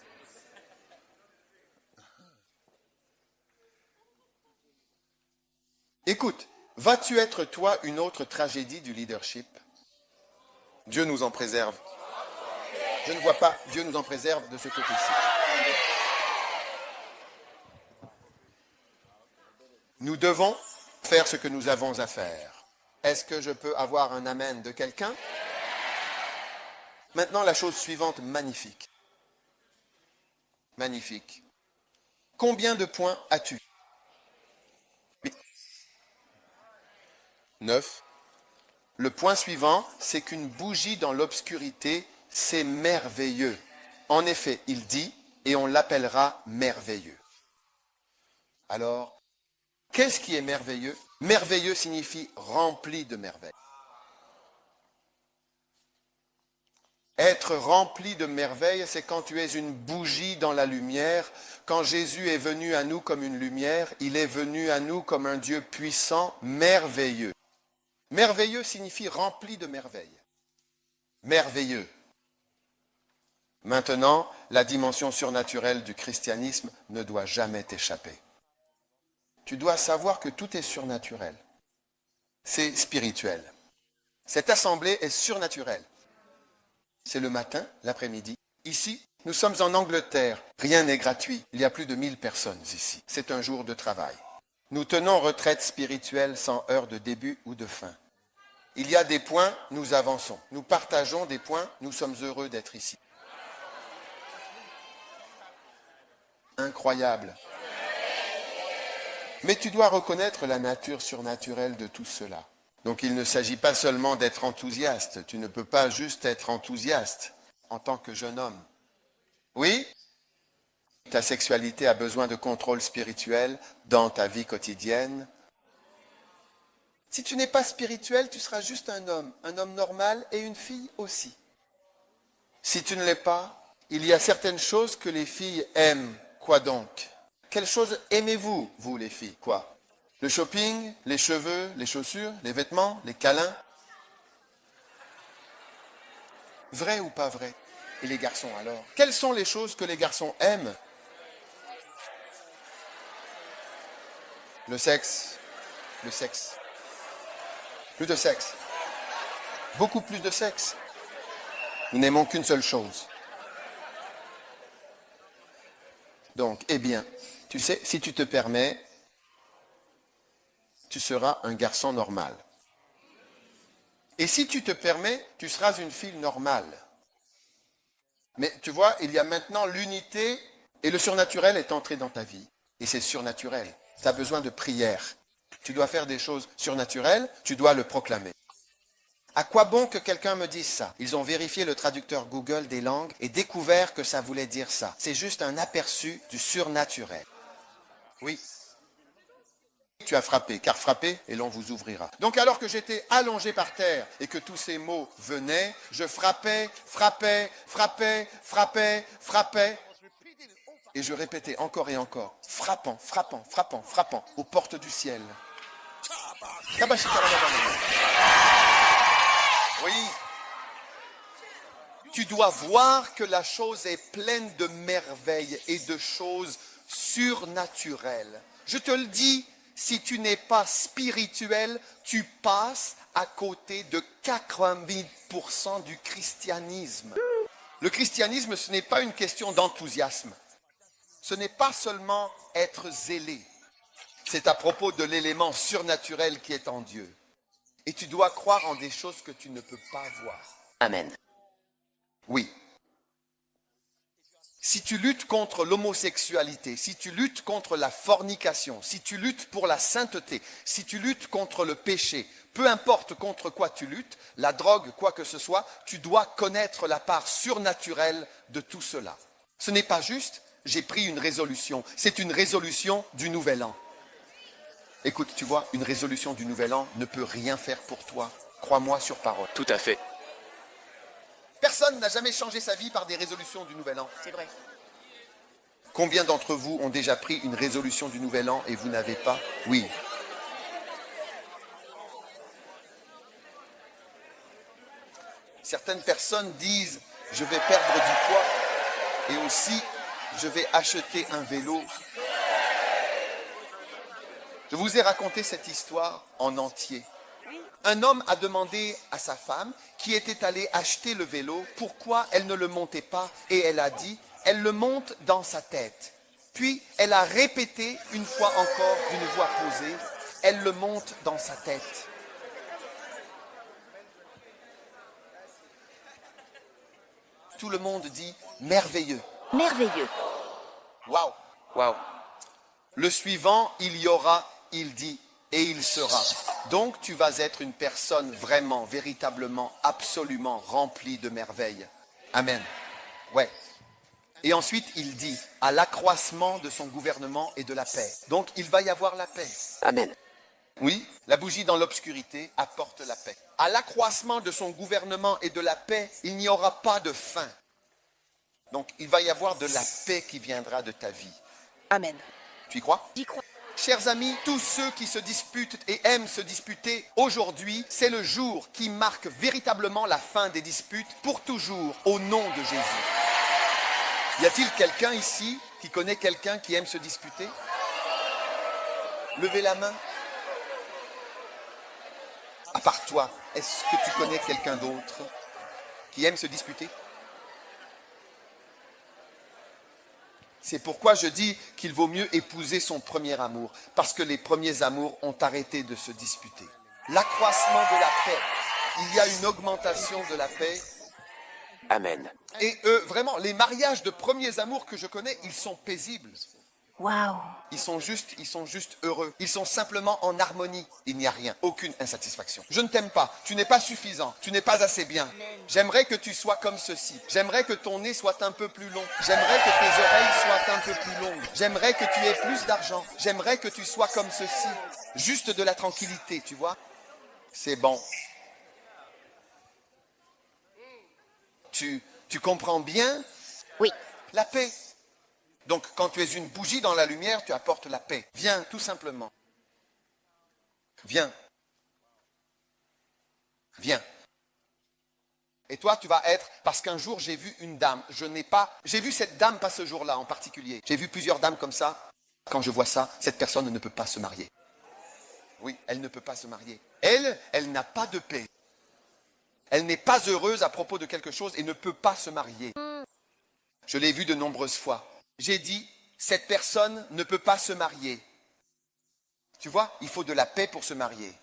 Écoute, vas-tu être toi une autre tragédie du leadership? Dieu nous en préserve. Je ne vois pas, Dieu nous en préserve de ce côté-ci. Nous devons faire ce que nous avons à faire. Est-ce que je peux avoir un amen de quelqu'un? Maintenant, la chose suivante, magnifique. Magnifique. Combien de points as-tu? 9. Le point suivant, c'est qu'une bougie dans l'obscurité, c'est merveilleux. En effet, il dit, et on l'appellera merveilleux. Alors, qu'est-ce qui est merveilleux? Merveilleux signifie rempli de merveilles. Être rempli de merveilles, c'est quand tu es une bougie dans la lumière. Quand Jésus est venu à nous comme une lumière, il est venu à nous comme un Dieu puissant, merveilleux. Merveilleux signifie rempli de merveilles. Merveilleux. Maintenant, la dimension surnaturelle du christianisme ne doit jamais t'échapper. Tu dois savoir que tout est surnaturel. C'est spirituel. Cette assemblée est surnaturelle. C'est le matin, l'après-midi. Ici, nous sommes en Angleterre. Rien n'est gratuit. Il y a plus de 1000 personnes ici. C'est un jour de travail. Nous tenons retraite spirituelle sans heure de début ou de fin. Il y a des points, nous avançons. Nous partageons des points, nous sommes heureux d'être ici. Incroyable. Mais tu dois reconnaître la nature surnaturelle de tout cela. Donc il ne s'agit pas seulement d'être enthousiaste. Tu ne peux pas juste être enthousiaste en tant que jeune homme. Oui, ta sexualité a besoin de contrôle spirituel dans ta vie quotidienne. Si tu n'es pas spirituel, tu seras juste un homme normal et une fille aussi. Si tu ne l'es pas, il y a certaines choses que les filles aiment. Quoi donc? Quelles choses aimez-vous, vous les filles? Quoi? Le shopping, les cheveux, les chaussures, les vêtements, les câlins? Vrai ou pas vrai? Et les garçons alors? Quelles sont les choses que les garçons aiment? Le sexe. Le sexe. Plus de sexe. Beaucoup plus de sexe. Nous n'aimons qu'une seule chose. Donc, eh bien, tu sais, si tu te permets, tu seras un garçon normal. Et si tu te permets, tu seras une fille normale. Mais tu vois, il y a maintenant l'unité et le surnaturel est entré dans ta vie. Et c'est surnaturel. Tu as besoin de prière. Tu dois faire des choses surnaturelles, tu dois le proclamer. À quoi bon que quelqu'un me dise ça? Ils ont vérifié le traducteur Google des langues et découvert que ça voulait dire ça. C'est juste un aperçu du surnaturel. Oui. Tu as frappé, car frappez et l'on vous ouvrira. Donc alors que j'étais allongé par terre et que tous ces mots venaient, je frappais, frappais, frappais, frappais, frappais. Et je répétais encore et encore, frappant, frappant, frappant, frappant, aux portes du ciel. Oui. Tu dois voir que la chose est pleine de merveilles et de choses surnaturelles. Je te le dis, si tu n'es pas spirituel, tu passes à côté de 80% du christianisme. Le christianisme, ce n'est pas une question d'enthousiasme. Ce n'est pas seulement être zélé. C'est à propos de l'élément surnaturel qui est en Dieu. Et tu dois croire en des choses que tu ne peux pas voir. Amen. Oui. Si tu luttes contre l'homosexualité, si tu luttes contre la fornication, si tu luttes pour la sainteté, si tu luttes contre le péché, peu importe contre quoi tu luttes, la drogue, quoi que ce soit, tu dois connaître la part surnaturelle de tout cela. Ce n'est pas juste, j'ai pris une résolution. C'est une résolution du nouvel an. Écoute, tu vois, une résolution du nouvel an ne peut rien faire pour toi. Crois-moi sur parole. Tout à fait. Personne n'a jamais changé sa vie par des résolutions du nouvel an. C'est vrai. Combien d'entre vous ont déjà pris une résolution du Nouvel An et vous n'avez pas? Oui. Certaines personnes disent, je vais perdre du poids et aussi, je vais acheter un vélo. Je vous ai raconté cette histoire en entier. Un homme a demandé à sa femme, qui était allée acheter le vélo, pourquoi elle ne le montait pas, et elle a dit, elle le monte dans sa tête. Puis, elle a répété une fois encore d'une voix posée, elle le monte dans sa tête. Tout le monde dit merveilleux. Merveilleux. Waouh, waouh. Le suivant, il y aura, il dit, et il sera. Donc tu vas être une personne vraiment, véritablement, absolument remplie de merveilles. Amen. Ouais. Et ensuite, il dit, à l'accroissement de son gouvernement et de la paix. Donc il va y avoir la paix. Amen. Oui, la bougie dans l'obscurité apporte la paix. À l'accroissement de son gouvernement et de la paix, il n'y aura pas de fin. Donc, il va y avoir de la paix qui viendra de ta vie. Amen. Tu y crois? J'y crois. Chers amis, tous ceux qui se disputent et aiment se disputer, aujourd'hui, c'est le jour qui marque véritablement la fin des disputes pour toujours, au nom de Jésus. Y a-t-il quelqu'un ici qui connaît quelqu'un qui aime se disputer? Levez la main. À part toi, est-ce que tu connais quelqu'un d'autre qui aime se disputer? C'est pourquoi je dis qu'il vaut mieux épouser son premier amour, parce que les premiers amours ont arrêté de se disputer. L'accroissement de la paix, il y a une augmentation de la paix. Amen. Et vraiment, les mariages de premiers amours que je connais, ils sont paisibles. Waouh. Ils sont juste heureux. Ils sont simplement en harmonie. Il n'y a rien, aucune insatisfaction. Je ne t'aime pas, tu n'es pas suffisant, tu n'es pas assez bien. J'aimerais que tu sois comme ceci. J'aimerais que ton nez soit un peu plus long. J'aimerais que tes oreilles soient un peu plus longues. J'aimerais que tu aies plus d'argent. J'aimerais que tu sois comme ceci. Juste de la tranquillité, tu vois. C'est bon. Tu comprends bien? Oui. La paix. Donc, quand tu es une bougie dans la lumière, tu apportes la paix. Viens, tout simplement. Viens. Viens. Et toi, tu vas être, parce qu'un jour, j'ai vu une dame. J'ai vu cette dame, pas ce jour-là en particulier. J'ai vu plusieurs dames comme ça. Quand je vois ça, cette personne ne peut pas se marier. Oui, elle ne peut pas se marier. Elle n'a pas de paix. Elle n'est pas heureuse à propos de quelque chose et ne peut pas se marier. Je l'ai vu de nombreuses fois. J'ai dit, cette personne ne peut pas se marier. Tu vois, il faut de la paix pour se marier.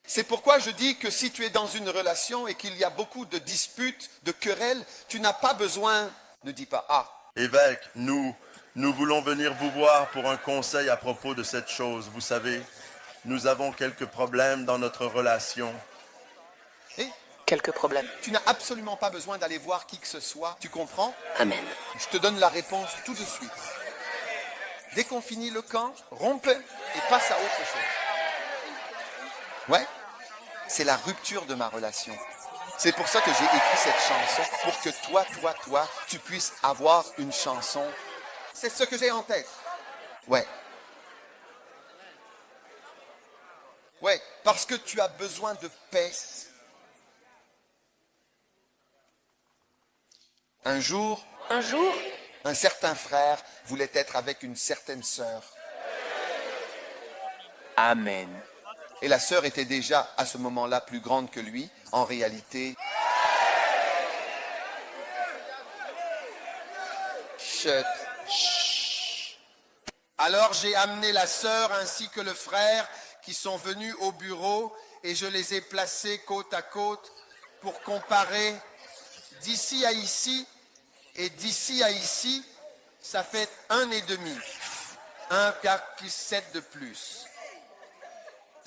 C'est pourquoi je dis que si tu es dans une relation et qu'il y a beaucoup de disputes, de querelles, tu n'as pas besoin, ne dis pas, ah. Évêque, nous voulons venir vous voir pour un conseil à propos de cette chose. Vous savez, nous avons quelques problèmes dans notre relation. Et Quelques problèmes. tu n'as absolument pas besoin d'aller voir qui que ce soit, tu comprends? Amen. Je te donne la réponse tout de suite. Dès qu'on finit le camp, rompe et passe à autre chose. Ouais, c'est la rupture de ma relation. C'est pour ça que j'ai écrit cette chanson, pour que toi, tu puisses avoir une chanson. C'est ce que j'ai en tête. Ouais. Ouais, parce que tu as besoin de paix. Un jour, un certain frère voulait être avec une certaine sœur. Amen. Et la sœur était déjà à ce moment-là plus grande que lui. En réalité, chut. Alors j'ai amené la sœur ainsi que le frère qui sont venus au bureau et je les ai placés côte à côte pour comparer d'ici à ici et d'ici à ici, ça fait 1,5. 1,7 de plus.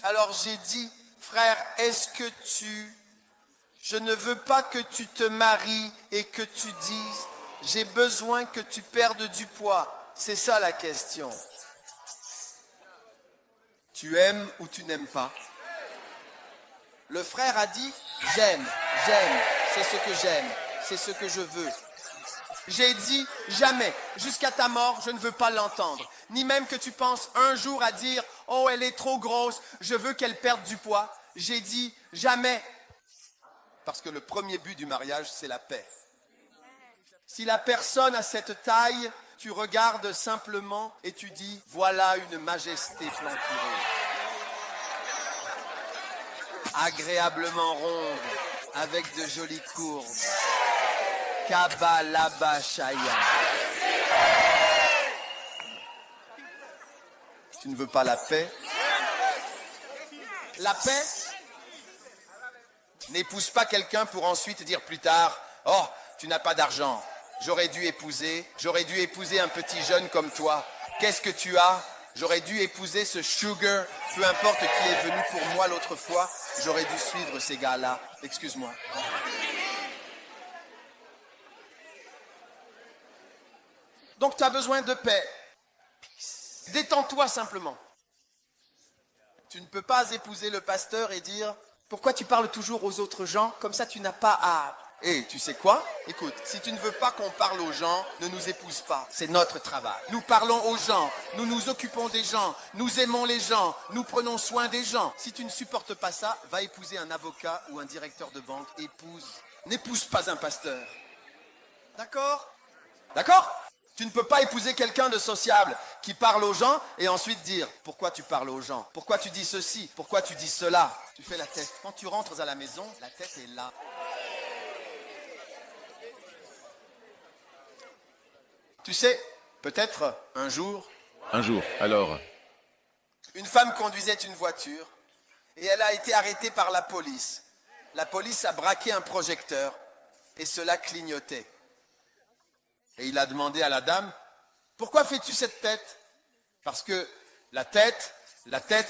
Alors j'ai dit, frère, je ne veux pas que tu te maries et que tu dises, j'ai besoin que tu perdes du poids. C'est ça la question. Tu aimes ou tu n'aimes pas? Le frère a dit, j'aime, c'est ce que j'aime, c'est ce que je veux. J'ai dit jamais. Jusqu'à ta mort, je ne veux pas l'entendre. Ni même que tu penses un jour à dire « Oh, elle est trop grosse, je veux qu'elle perde du poids ». J'ai dit jamais. Parce que le premier but du mariage, c'est la paix. Si la personne a cette taille, tu regardes simplement et tu dis « Voilà une majesté flanquée. Agréablement ronde, avec de jolies courbes. Kabalabashaya. » Tu ne veux pas la paix? La paix? N'épouse pas quelqu'un pour ensuite dire plus tard « Oh, tu n'as pas d'argent. J'aurais dû épouser un petit jeune comme toi. Qu'est-ce que tu as? J'aurais dû épouser ce sugar, peu importe qui est venu pour moi l'autre fois. J'aurais dû suivre ces gars-là. Excuse-moi. » Donc tu as besoin de paix. Détends-toi simplement. Tu ne peux pas épouser le pasteur et dire « Pourquoi tu parles toujours aux autres gens? Comme ça tu n'as pas à... » Eh, tu sais quoi? Écoute, si tu ne veux pas qu'on parle aux gens, ne nous épouse pas. C'est notre travail. Nous parlons aux gens, nous nous occupons des gens, nous aimons les gens, nous prenons soin des gens. Si tu ne supportes pas ça, va épouser un avocat ou un directeur de banque. Épouse. N'épouse pas un pasteur. D'accord? D'accord? Tu ne peux pas épouser quelqu'un de sociable qui parle aux gens et ensuite dire « Pourquoi tu parles aux gens? Pourquoi tu dis ceci? Pourquoi tu dis cela ?» Tu fais la tête. Quand tu rentres à la maison, la tête est là. Tu sais, peut-être un jour, alors. une femme conduisait une voiture et elle a été arrêtée par la police. La police a braqué un projecteur et cela clignotait. Et il a demandé à la dame, « Pourquoi fais-tu cette tête ?» Parce que la tête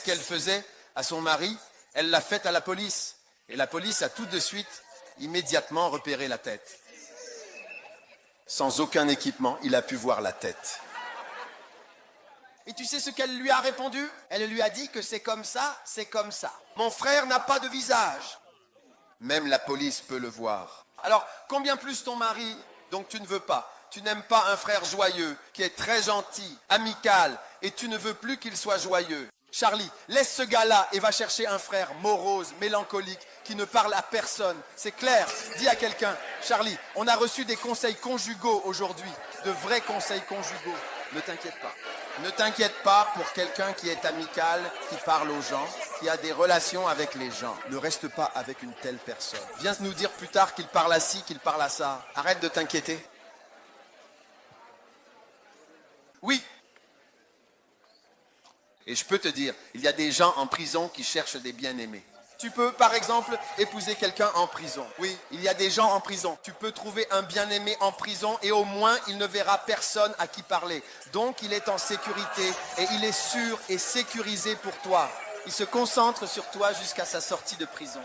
qu'elle faisait à son mari, elle l'a faite à la police. Et la police a tout de suite, immédiatement repéré la tête. Sans aucun équipement, il a pu voir la tête. Et tu sais ce qu'elle lui a répondu? Elle lui a dit que c'est comme ça, c'est comme ça. Mon frère n'a pas de visage. Même la police peut le voir. Alors, combien plus ton mari, donc tu ne veux pas? Tu n'aimes pas un frère joyeux, qui est très gentil, amical, et tu ne veux plus qu'il soit joyeux. Charlie, laisse ce gars-là et va chercher un frère morose, mélancolique, qui ne parle à personne. C'est clair. Dis à quelqu'un, Charlie, on a reçu des conseils conjugaux aujourd'hui, de vrais conseils conjugaux. Ne t'inquiète pas. Ne t'inquiète pas pour quelqu'un qui est amical, qui parle aux gens, qui a des relations avec les gens. Ne reste pas avec une telle personne. Viens nous dire plus tard qu'il parle à ci, qu'il parle à ça. Arrête de t'inquiéter. Oui. Et je peux te dire, il y a des gens en prison qui cherchent des bien-aimés. Tu peux, par exemple, épouser quelqu'un en prison. Oui, il y a des gens en prison. Tu peux trouver un bien-aimé en prison et au moins, il ne verra personne à qui parler. Donc, il est en sécurité et il est sûr et sécurisé pour toi. Il se concentre sur toi jusqu'à sa sortie de prison.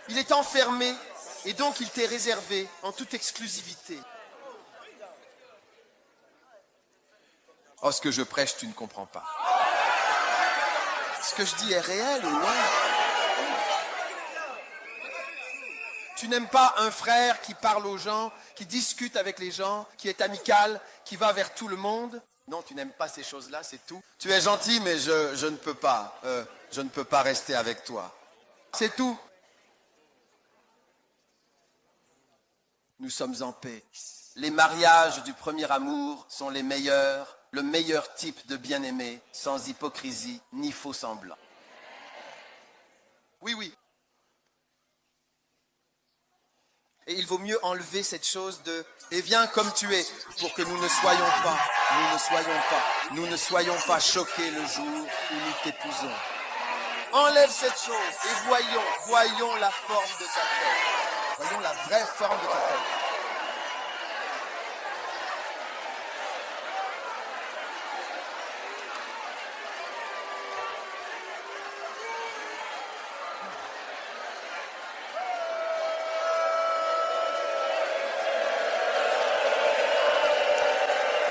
Il est enfermé et donc il t'est réservé en toute exclusivité. Oh, ce que je prêche, tu ne comprends pas. Ce que je dis est réel ou non? Tu n'aimes pas un frère qui parle aux gens, qui discute avec les gens, qui est amical, qui va vers tout le monde? Non, tu n'aimes pas ces choses-là, c'est tout. Tu es gentil, mais je ne peux pas. Je ne peux pas rester avec toi. C'est tout. Nous sommes en paix. Les mariages du premier amour sont les meilleurs. Le meilleur type de bien-aimé, sans hypocrisie ni faux semblant. Oui, oui. Et il vaut mieux enlever cette chose de « et viens comme tu es » pour que nous ne soyons pas choqués le jour où nous t'épousons. Enlève cette chose et voyons la forme de ta tête. Voyons la vraie forme de ta tête.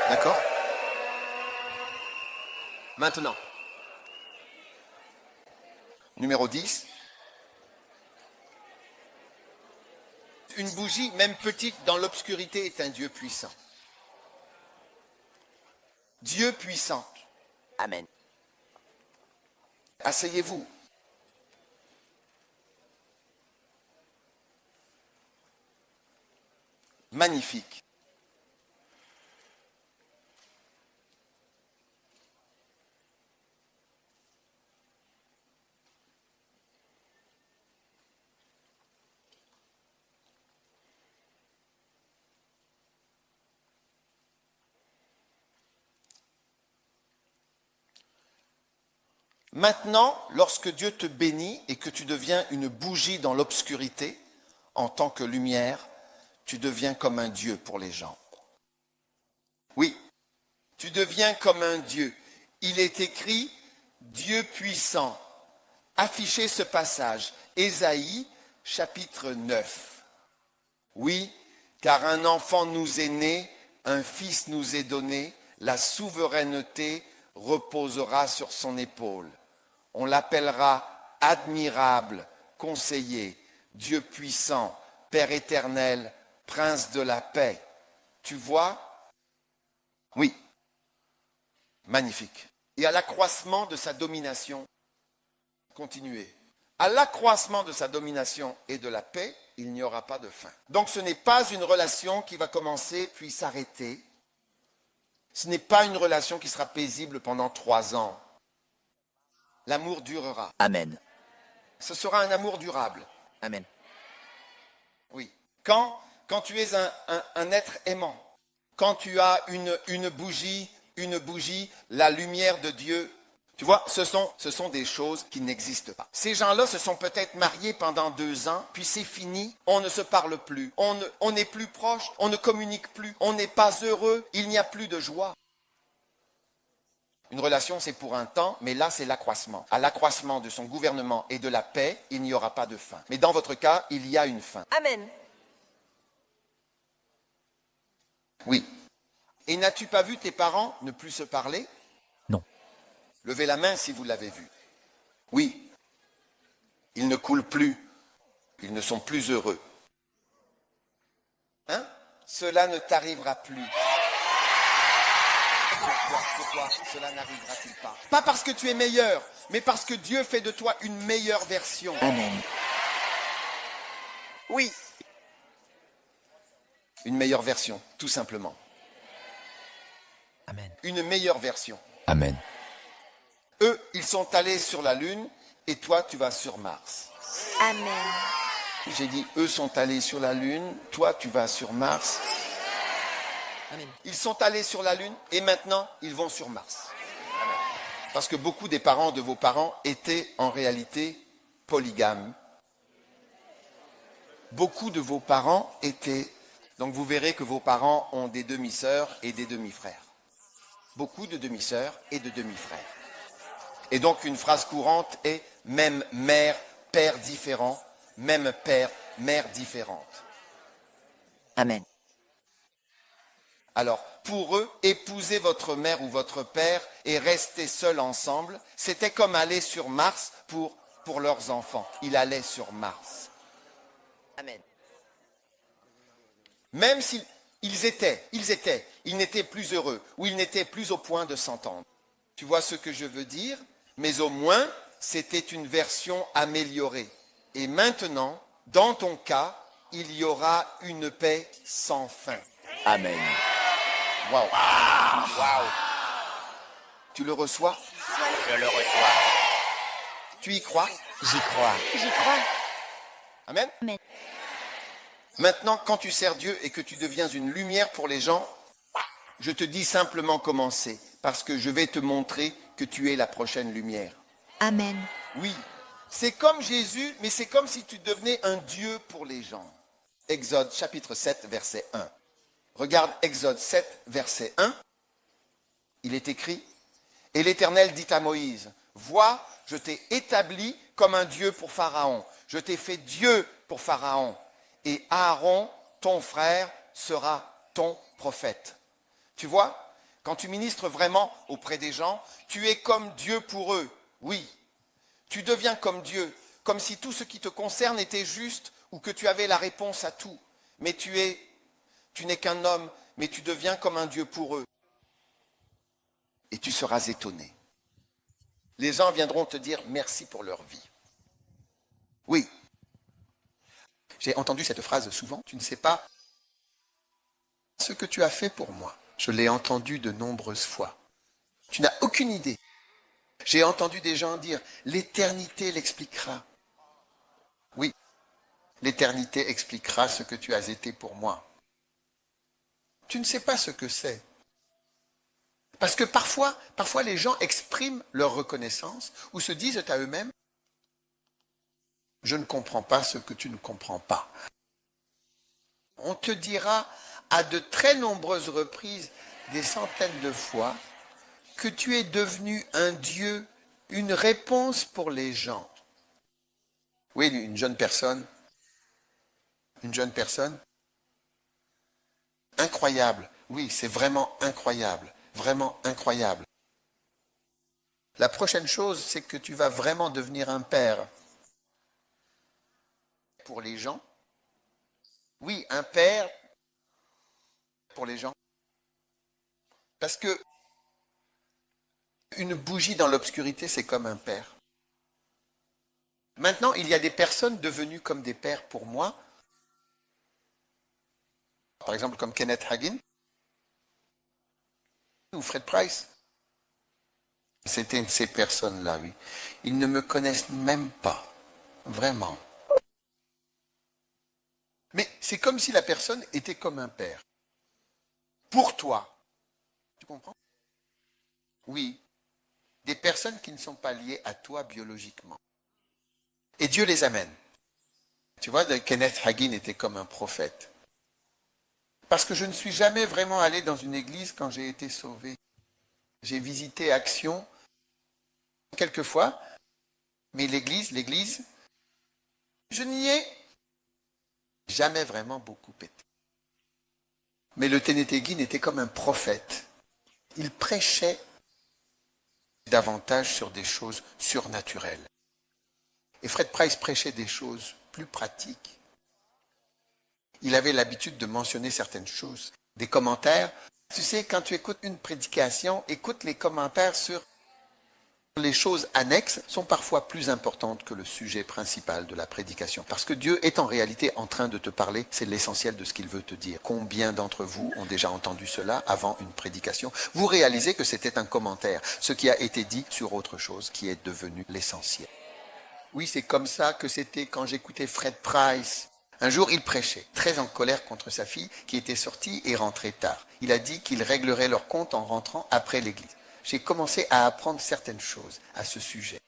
D'accord? Maintenant, numéro 10. Une bougie, même petite, dans l'obscurité, est un Dieu puissant. Dieu puissant. Amen. Asseyez-vous. Magnifique. Maintenant, lorsque Dieu te bénit et que tu deviens une bougie dans l'obscurité, en tant que lumière, tu deviens comme un Dieu pour les gens. Oui, tu deviens comme un Dieu. Il est écrit Dieu puissant. Affichez ce passage, Ésaïe chapitre 9. Oui, car un enfant nous est né, un fils nous est donné, la souveraineté reposera sur son épaule. On l'appellera admirable, conseiller, Dieu puissant, Père éternel, Prince de la paix. Tu vois? Oui. Magnifique. Et à l'accroissement de sa domination, continuez. À l'accroissement de sa domination et de la paix, il n'y aura pas de fin. Donc ce n'est pas une relation qui va commencer puis s'arrêter. Ce n'est pas une relation qui sera paisible pendant 3 ans. L'amour durera. Amen. Ce sera un amour durable. Amen. Oui. Quand tu es un être aimant, quand tu as une bougie, la lumière de Dieu, tu vois, ce sont des choses qui n'existent pas. Ces gens-là se sont peut-être mariés pendant 2 ans, puis c'est fini, on ne se parle plus, on n'est plus proche, on ne communique plus, on n'est pas heureux, il n'y a plus de joie. Une relation, c'est pour un temps, mais là, c'est l'accroissement. À l'accroissement de son gouvernement et de la paix, il n'y aura pas de fin. Mais dans votre cas, il y a une fin. Amen. Oui. Et n'as-tu pas vu tes parents ne plus se parler? Non. Levez la main si vous l'avez vu. Oui. Ils ne coulent plus. Ils ne sont plus heureux. Hein? Cela ne t'arrivera plus. Pourquoi cela n'arrivera-t-il pas? Pas parce que tu es meilleur, mais parce que Dieu fait de toi une meilleure version. Amen. Oui. Une meilleure version, tout simplement. Amen. Une meilleure version. Amen. Eux, ils sont allés sur la Lune et toi, tu vas sur Mars. Amen. J'ai dit, eux sont allés sur la Lune, toi, tu vas sur Mars. Amen. Ils sont allés sur la Lune et maintenant, ils vont sur Mars. Parce que beaucoup des parents de vos parents étaient en réalité polygames. Beaucoup de vos parents étaient... Donc vous verrez que vos parents ont des demi-sœurs et des demi-frères. Beaucoup de demi-sœurs et de demi-frères. Et donc une phrase courante est « même mère, père différent, même père, mère différente ». Amen. Alors, pour eux, épouser votre mère ou votre père et rester seuls ensemble, c'était comme aller sur Mars pour leurs enfants. Ils allaient sur Mars. Amen. Même s'ils ils n'étaient plus heureux ou ils n'étaient plus au point de s'entendre. Tu vois ce que je veux dire? Mais au moins, c'était une version améliorée. Et maintenant, dans ton cas, il y aura une paix sans fin. Amen. Waouh! Waouh! Tu le reçois? Je le reçois. Tu y crois? J'y crois. J'y crois. Amen? Amen. Maintenant, quand tu sers Dieu et que tu deviens une lumière pour les gens, je te dis simplement commencer, parce que je vais te montrer que tu es la prochaine lumière. Amen. Oui, c'est comme Jésus, mais c'est comme si tu devenais un Dieu pour les gens. Exode chapitre 7, verset 1. Regarde Exode 7, verset 1. Il est écrit, « Et l'Éternel dit à Moïse, « Vois, je t'ai établi comme un Dieu pour Pharaon. Je t'ai fait Dieu pour Pharaon. Et Aaron, ton frère, sera ton prophète. » Tu vois, quand tu ministres vraiment auprès des gens, tu es comme Dieu pour eux. Oui, tu deviens comme Dieu. comme si tout ce qui te concerne était juste ou que tu avais la réponse à tout. Mais tu n'es qu'un homme, mais tu deviens comme un Dieu pour eux. Et tu seras étonné. Les gens viendront te dire merci pour leur vie. Oui. J'ai entendu cette phrase souvent. Tu ne sais pas ce que tu as fait pour moi. Je l'ai entendu de nombreuses fois. Tu n'as aucune idée. J'ai entendu des gens dire l'éternité l'expliquera. Oui, l'éternité expliquera ce que tu as été pour moi. Tu ne sais pas ce que c'est. Parce que parfois les gens expriment leur reconnaissance ou se disent à eux-mêmes « Je ne comprends pas ce que tu ne comprends pas ». On te dira à de très nombreuses reprises, des centaines de fois, que tu es devenu un Dieu, une réponse pour les gens. Oui, une jeune personne, incroyable. Oui, c'est vraiment incroyable. Vraiment incroyable. La prochaine chose, c'est que tu vas vraiment devenir un père. Pour les gens. Oui, un père pour les gens. Parce que une bougie dans l'obscurité, c'est comme un père. Maintenant, il y a des personnes devenues comme des pères pour moi. Par exemple, comme Kenneth Hagin. Ou Fred Price. C'était une de ces personnes-là, oui. Ils ne me connaissent même pas, vraiment. Mais c'est comme si la personne était comme un père. Pour toi. Tu comprends? Oui. Des personnes qui ne sont pas liées à toi biologiquement. Et Dieu les amène. Tu vois, Kenneth Hagin était comme un prophète. Parce que je ne suis jamais vraiment allé dans une église quand j'ai été sauvé. J'ai visité Action quelquefois, mais l'église, je n'y ai jamais vraiment beaucoup été. Mais le Kenneth Hagin était comme un prophète. Il prêchait davantage sur des choses surnaturelles. Et Fred Price prêchait des choses plus pratiques. Il avait l'habitude de mentionner certaines choses, des commentaires. Tu sais, quand tu écoutes une prédication, écoute les commentaires sur les choses annexes sont parfois plus importantes que le sujet principal de la prédication. Parce que Dieu est en réalité en train de te parler, c'est l'essentiel de ce qu'il veut te dire. Combien d'entre vous ont déjà entendu cela avant une prédication? Vous réalisez que c'était un commentaire, ce qui a été dit sur autre chose qui est devenu l'essentiel. Oui, c'est comme ça que c'était quand j'écoutais Fred Price. Un jour, il prêchait, très en colère contre sa fille qui était sortie et rentrait tard. Il a dit qu'il réglerait leur compte en rentrant après l'église. J'ai commencé à apprendre certaines choses à ce sujet.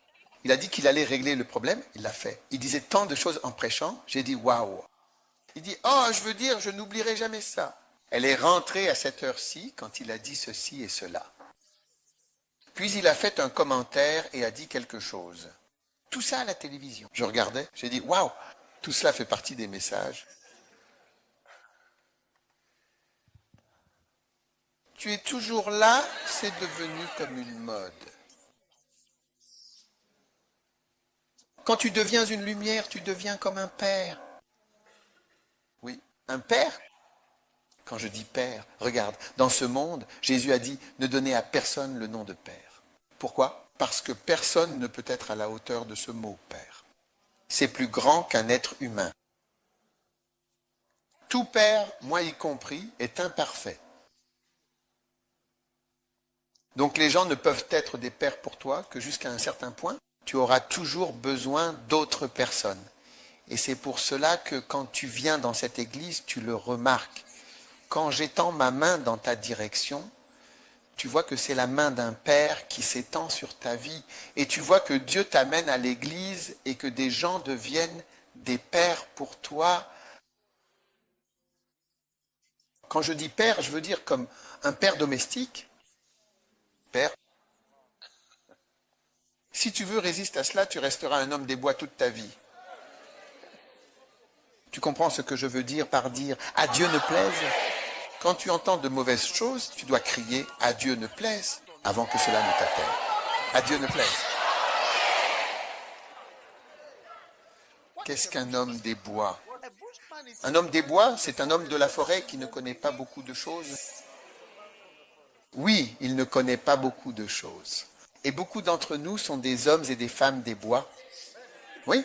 Il a dit qu'il allait régler le problème, il l'a fait. Il disait tant de choses en prêchant, j'ai dit waouh. Il dit, oh, je veux dire, je n'oublierai jamais ça. Elle est rentrée à cette heure-ci quand il a dit ceci et cela. Puis il a fait un commentaire et a dit quelque chose. Tout ça à la télévision. Je regardais, j'ai dit, waouh, tout cela fait partie des messages. Tu es toujours là, c'est devenu comme une mode. Quand tu deviens une lumière, tu deviens comme un père. Oui, un père. Quand je dis père, regarde, dans ce monde, Jésus a dit, ne donnez à personne le nom de père. Pourquoi? Parce que personne ne peut être à la hauteur de ce mot père. C'est plus grand qu'un être humain. Tout père, moi y compris, est imparfait. Donc les gens ne peuvent être des pères pour toi que jusqu'à un certain point. Tu auras toujours besoin d'autres personnes. Et c'est pour cela que quand tu viens dans cette église, tu le remarques. Quand j'étends ma main dans ta direction, tu vois que c'est la main d'un père qui s'étend sur ta vie. Et tu vois que Dieu t'amène à l'église et que des gens deviennent des pères pour toi. Quand je dis père, je veux dire comme un père domestique. Père. Si tu veux résister à cela, tu resteras un homme des bois toute ta vie. Tu comprends ce que je veux dire par dire « à Dieu ne plaise ». Quand tu entends de mauvaises choses, tu dois crier « à Dieu ne plaise » avant que cela ne t'atteigne. À Dieu ne plaise. Qu'est-ce qu'un homme des bois? Un homme des bois, c'est un homme de la forêt qui ne connaît pas beaucoup de choses. Oui, il ne connaît pas beaucoup de choses. Et beaucoup d'entre nous sont des hommes et des femmes des bois. Oui.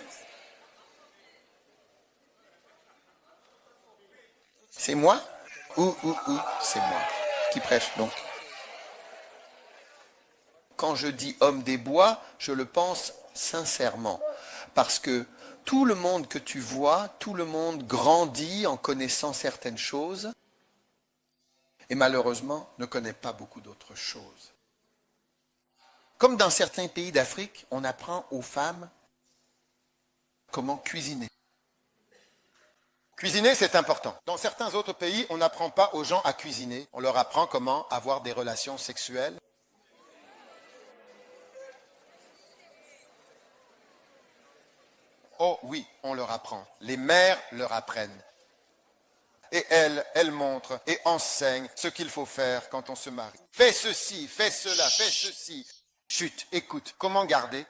C'est moi? Ou, c'est moi. Qui prêche donc? Quand je dis homme des bois, je le pense sincèrement. Parce que tout le monde que tu vois, tout le monde grandit en connaissant certaines choses et malheureusement ne connaît pas beaucoup d'autres choses. Comme dans certains pays d'Afrique, on apprend aux femmes comment cuisiner. Cuisiner, c'est important. Dans certains autres pays, on n'apprend pas aux gens à cuisiner. On leur apprend comment avoir des relations sexuelles. Oh oui, on leur apprend. Les mères leur apprennent. Et elles montrent et enseignent ce qu'il faut faire quand on se marie. Fais ceci, fais cela, fais ceci. Chut, écoute, comment garder?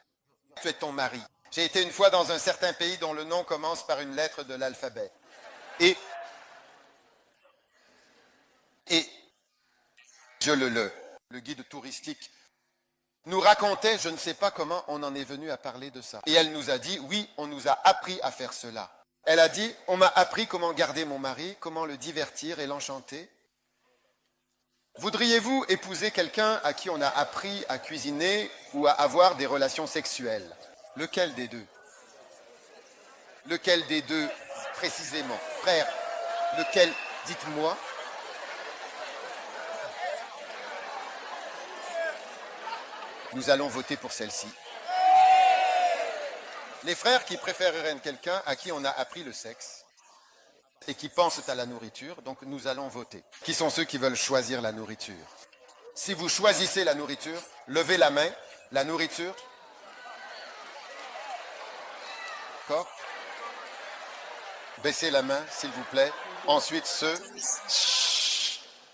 Tu es ton mari. J'ai été une fois dans un certain pays dont le nom commence par une lettre de l'alphabet. Et le guide touristique, nous racontait, je ne sais pas comment on en est venu à parler de ça. Et elle nous a dit, oui, on nous a appris à faire cela. Elle a dit, on m'a appris comment garder mon mari, comment le divertir et l'enchanter. Voudriez-vous épouser quelqu'un à qui on a appris à cuisiner ou à avoir des relations sexuelles? Lequel des deux? Lequel des deux précisément? Frère, lequel? Dites-moi. Nous allons voter pour celle-ci. Les frères qui préféreraient quelqu'un à qui on a appris le sexe et qui pensent à la nourriture, donc nous allons voter. Qui sont ceux qui veulent choisir la nourriture? Si vous choisissez la nourriture, levez la main. La nourriture. D'accord? Baissez la main, s'il vous plaît. Ensuite, ceux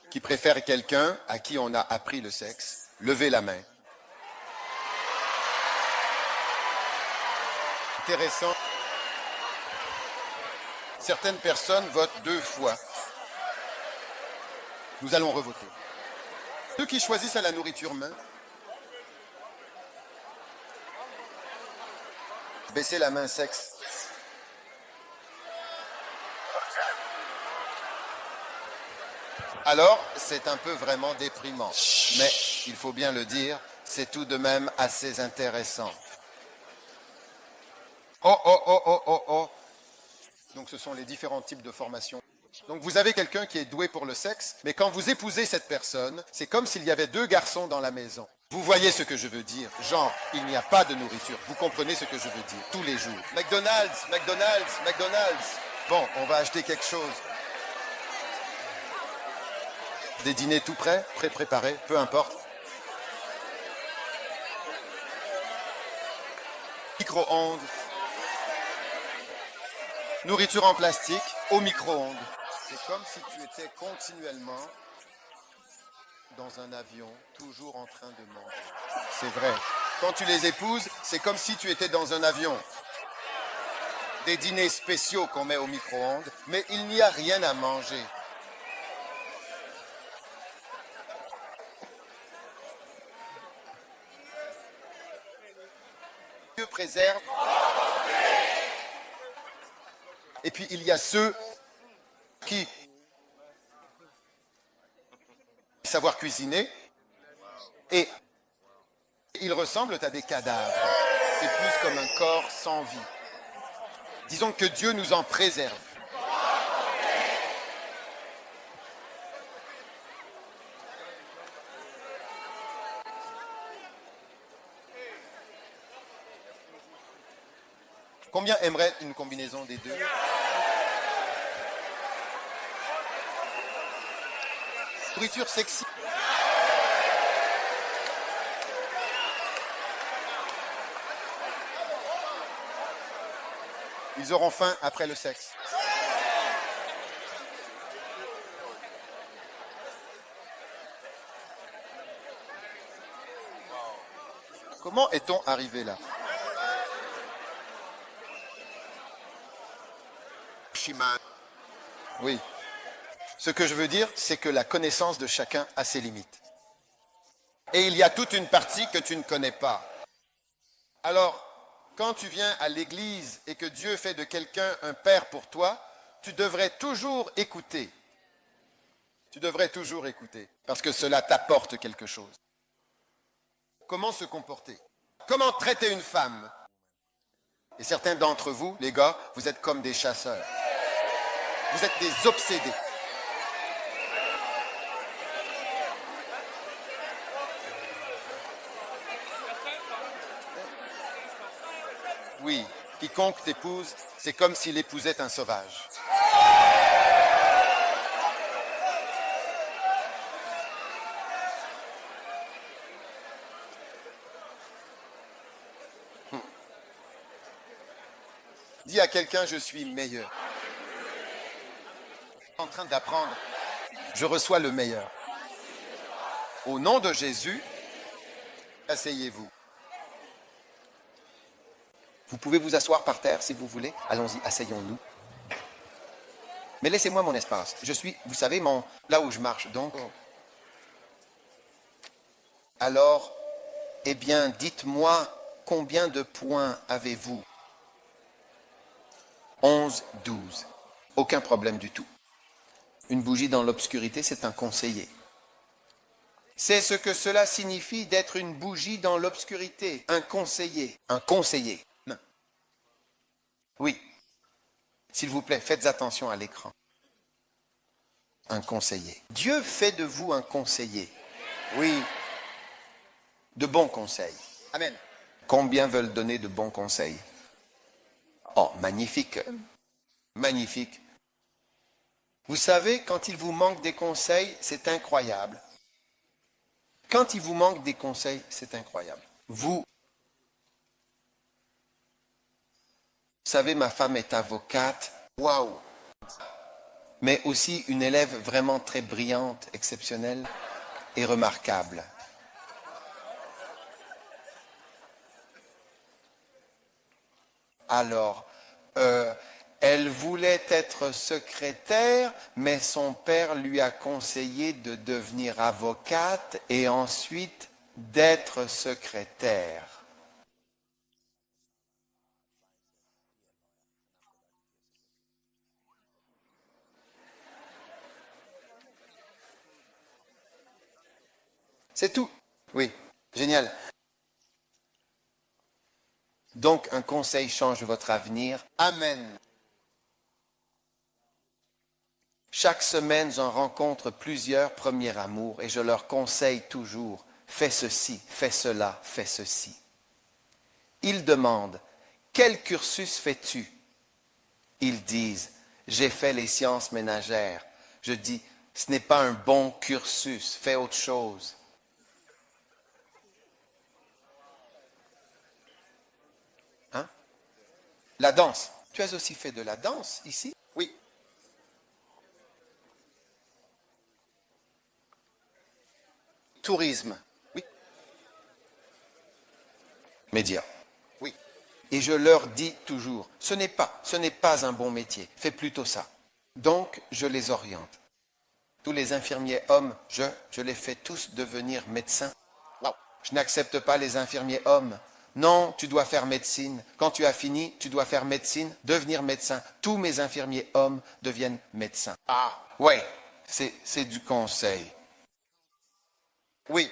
qui préfèrent quelqu'un à qui on a appris le sexe, levez la main. Intéressant. Certaines personnes votent 2 fois. Nous allons revoter. Ceux qui choisissent à la nourriture, main. Baissez la main, sexe. Alors, c'est un peu vraiment déprimant. Mais, il faut bien le dire, c'est tout de même assez intéressant. Oh. Donc ce sont les différents types de formations. Donc vous avez quelqu'un qui est doué pour le sexe, mais quand vous épousez cette personne, c'est comme s'il y avait 2 garçons dans la maison. Vous voyez ce que je veux dire? Genre, il n'y a pas de nourriture. Vous comprenez ce que je veux dire? Tous les jours. McDonald's. Bon, on va acheter quelque chose. Des dîners tout prêts, préparés, peu importe. Micro-ondes. Nourriture en plastique, au micro-ondes. C'est comme si tu étais continuellement dans un avion, toujours en train de manger. C'est vrai. Quand tu les épouses, c'est comme si tu étais dans un avion. Des dîners spéciaux qu'on met au micro-ondes, mais il n'y a rien à manger. Dieu préserve. Et puis il y a ceux qui savoir cuisiner et ils ressemblent à des cadavres. C'est plus comme un corps sans vie. Disons que Dieu nous en préserve. Combien aimerait une combinaison des deux? Nourriture sexy. Ils auront faim après le sexe. Comment est-on arrivé là? Oui. Ce que je veux dire, c'est que la connaissance de chacun a ses limites. Et il y a toute une partie que tu ne connais pas. Alors, quand tu viens à l'église et que Dieu fait de quelqu'un un père pour toi, tu devrais toujours écouter. Tu devrais toujours écouter, parce que cela t'apporte quelque chose. Comment se comporter? Comment traiter une femme? Et certains d'entre vous, les gars, vous êtes comme des chasseurs. Vous êtes des obsédés. Oui, quiconque t'épouse, c'est comme s'il épousait un sauvage. Dis à quelqu'un, je suis meilleur. En train d'apprendre, je reçois le meilleur. Au nom de Jésus, asseyez-vous. Vous pouvez vous asseoir par terre si vous voulez. Allons-y, asseyons-nous. Mais laissez-moi mon espace. Je suis, vous savez, là où je marche. Donc, alors, eh bien, dites-moi, combien de points avez-vous? 11, 12. Aucun problème du tout. Une bougie dans l'obscurité, c'est un conseiller. C'est ce que cela signifie d'être une bougie dans l'obscurité. Un conseiller. Un conseiller. Non. Oui. S'il vous plaît, faites attention à l'écran. Un conseiller. Dieu fait de vous un conseiller. Oui. De bons conseils. Amen. Combien veulent donner de bons conseils? Oh, magnifique. Magnifique. Vous savez, quand il vous manque des conseils, c'est incroyable. Quand il vous manque des conseils, c'est incroyable. Vous savez, ma femme est avocate. Waouh! Mais aussi une élève vraiment très brillante, exceptionnelle et remarquable. Alors, elle voulait être secrétaire, mais son père lui a conseillé de devenir avocate et ensuite d'être secrétaire. C'est tout. Oui, génial. Donc, un conseil change votre avenir. Amen. Chaque semaine, j'en rencontre plusieurs premiers amours et je leur conseille toujours, fais ceci, fais cela, fais ceci. Ils demandent, quel cursus fais-tu? Ils disent, j'ai fait les sciences ménagères. Je dis, ce n'est pas un bon cursus, fais autre chose. Hein? La danse. Tu as aussi fait de la danse ici? Oui. Tourisme. Oui. Médias. Oui. Et je leur dis toujours, ce n'est pas un bon métier. Fais plutôt ça. Donc, je les oriente. Tous les infirmiers hommes, je les fais tous devenir médecins. Wow. Je n'accepte pas les infirmiers hommes. Non, tu dois faire médecine. Quand tu as fini, tu dois faire médecine, devenir médecin. Tous mes infirmiers hommes deviennent médecins. Ah, ouais, c'est du conseil. Oui.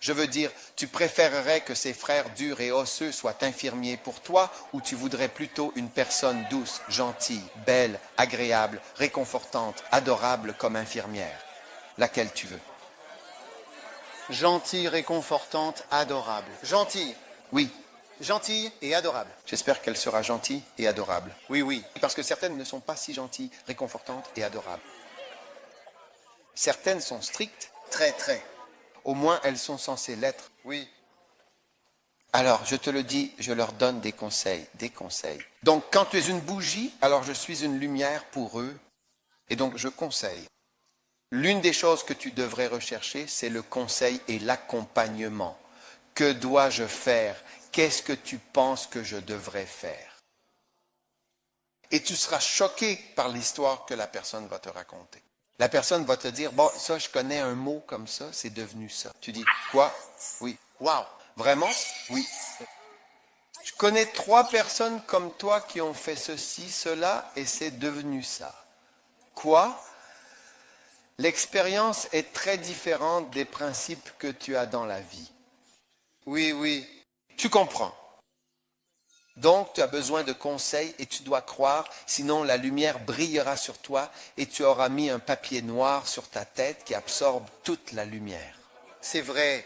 Je veux dire, tu préférerais que ces frères durs et osseux soient infirmiers pour toi ou tu voudrais plutôt une personne douce, gentille, belle, agréable, réconfortante, adorable comme infirmière? Laquelle tu veux? Gentille, réconfortante, adorable. Gentille. Oui. Gentille et adorable. J'espère qu'elle sera gentille et adorable. Oui, oui. Parce que certaines ne sont pas si gentilles, réconfortantes et adorables. Certaines sont strictes. Très, très. Au moins, elles sont censées l'être. Oui. Alors, je te le dis, je leur donne des conseils, des conseils. Donc, quand tu es une bougie, alors je suis une lumière pour eux. Et donc, je conseille. L'une des choses que tu devrais rechercher, c'est le conseil et l'accompagnement. Que dois-je faire? Qu'est-ce que tu penses que je devrais faire? Et tu seras choqué par l'histoire que la personne va te raconter. La personne va te dire, bon, ça, je connais un mot comme ça, c'est devenu ça. Tu dis, quoi? Oui. Wow. Vraiment? Oui. Je connais 3 personnes comme toi qui ont fait ceci, cela, et c'est devenu ça. Quoi? L'expérience est très différente des principes que tu as dans la vie. Oui, oui. Tu comprends. Donc, tu as besoin de conseils et tu dois croire, sinon la lumière brillera sur toi et tu auras mis un papier noir sur ta tête qui absorbe toute la lumière. C'est vrai,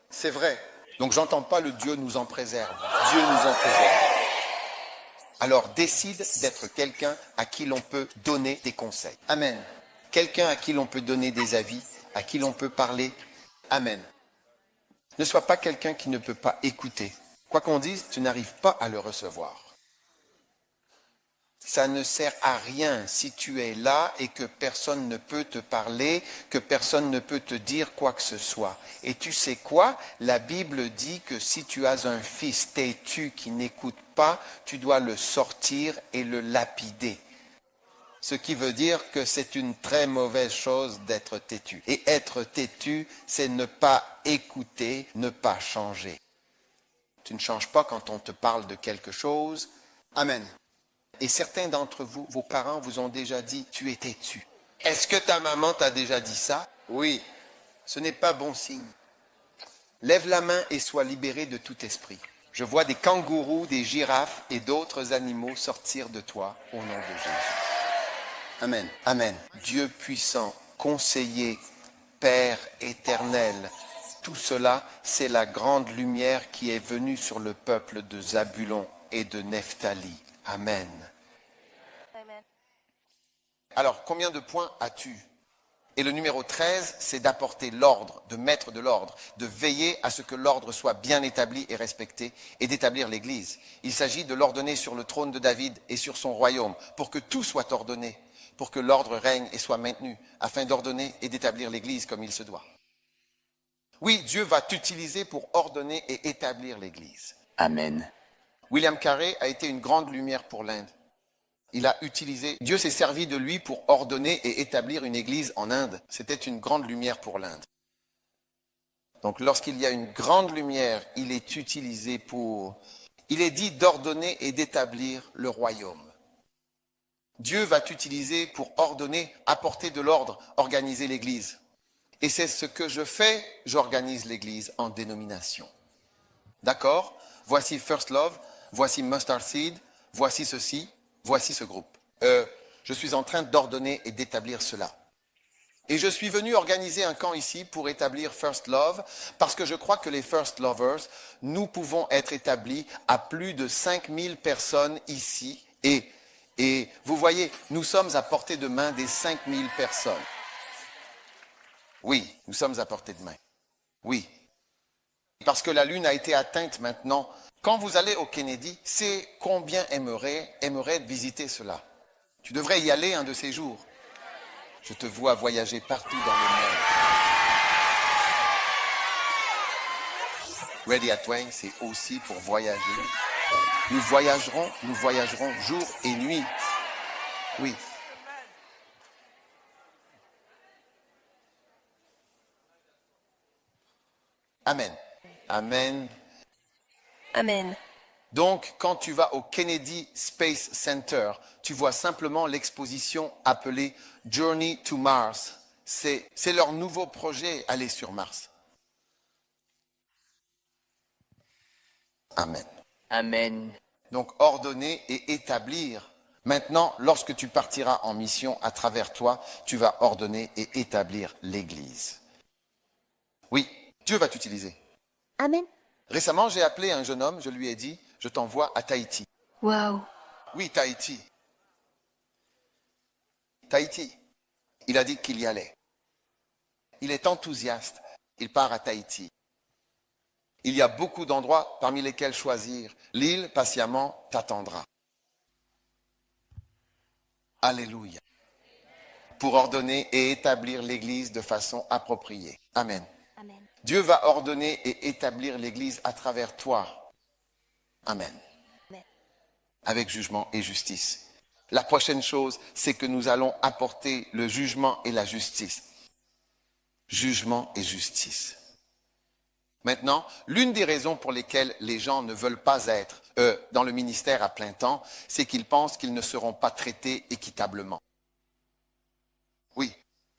c'est vrai. Donc, j'entends pas le Dieu nous en préserve. Dieu nous en préserve. Alors, décide d'être quelqu'un à qui l'on peut donner des conseils. Amen. Quelqu'un à qui l'on peut donner des avis, à qui l'on peut parler. Amen. Ne sois pas quelqu'un qui ne peut pas écouter. Quoi qu'on dise, tu n'arrives pas à le recevoir. Ça ne sert à rien si tu es là et que personne ne peut te parler, que personne ne peut te dire quoi que ce soit. Et tu sais quoi? La Bible dit que si tu as un fils têtu qui n'écoute pas, tu dois le sortir et le lapider. Ce qui veut dire que c'est une très mauvaise chose d'être têtu. Et être têtu, c'est ne pas écouter, ne pas changer. Tu ne changes pas quand on te parle de quelque chose. Amen. Et certains d'entre vous, vos parents vous ont déjà dit, tu es têtu. Est-ce que ta maman t'a déjà dit ça? Oui. Ce n'est pas bon signe. Lève la main et sois libéré de tout esprit. Je vois des kangourous, des girafes et d'autres animaux sortir de toi au nom de Jésus. Amen. Amen. Dieu puissant, conseiller, Père éternel, tout cela, c'est la grande lumière qui est venue sur le peuple de Zabulon et de Nephtali. Amen. Amen. Alors, combien de points as-tu? Et le numéro 13, c'est d'apporter l'ordre, de mettre de l'ordre, de veiller à ce que l'ordre soit bien établi et respecté, et d'établir l'Église. Il s'agit de l'ordonner sur le trône de David et sur son royaume, pour que tout soit ordonné, pour que l'ordre règne et soit maintenu, afin d'ordonner et d'établir l'Église comme il se doit. Oui, Dieu va t'utiliser pour ordonner et établir l'Église. Amen. William Carey a été une grande lumière pour l'Inde. Il a utilisé, Dieu s'est servi de lui pour ordonner et établir une église en Inde. C'était une grande lumière pour l'Inde. Donc lorsqu'il y a une grande lumière, il est utilisé pour, il est dit d'ordonner et d'établir le royaume. Dieu va t'utiliser pour ordonner, apporter de l'ordre, organiser l'église. Et c'est ce que je fais, j'organise l'église en dénomination. D'accord? Voici First Love, voici Mustard Seed, voici ceci. Voici ce groupe. Je suis en train d'ordonner et d'établir cela. Et je suis venu organiser un camp ici pour établir First Love, parce que je crois que les First Lovers, nous pouvons être établis à plus de 5000 personnes ici. Et vous voyez, nous sommes à portée de main des 5000 personnes. Oui, nous sommes à portée de main. Oui. Parce que la Lune a été atteinte maintenant. Quand vous allez au Kennedy, c'est combien aimerait visiter cela. Tu devrais y aller un de ces jours. Je te vois voyager partout dans le monde. Ready at Wayne, c'est aussi pour voyager. Nous voyagerons jour et nuit. Oui. Amen. Amen. Amen. Donc, quand tu vas au Kennedy Space Center, tu vois simplement l'exposition appelée Journey to Mars. C'est leur nouveau projet, aller sur Mars. Amen. Amen. Donc, ordonner et établir. Maintenant, lorsque tu partiras en mission à travers toi, tu vas ordonner et établir l'Église. Oui, Dieu va t'utiliser. Amen. Récemment, j'ai appelé un jeune homme, je lui ai dit, je t'envoie à Tahiti. Wow. Oui, Tahiti. Tahiti. Il a dit qu'il y allait. Il est enthousiaste. Il part à Tahiti. Il y a beaucoup d'endroits parmi lesquels choisir. L'île, patiemment, t'attendra. Alléluia. Pour ordonner et établir l'Église de façon appropriée. Amen. Amen. Dieu va ordonner et établir l'Église à travers toi. Amen. Amen. Avec jugement et justice. La prochaine chose, c'est que nous allons apporter le jugement et la justice. Jugement et justice. Maintenant, l'une des raisons pour lesquelles les gens ne veulent pas être dans le ministère à plein temps, c'est qu'ils pensent qu'ils ne seront pas traités équitablement. Oui.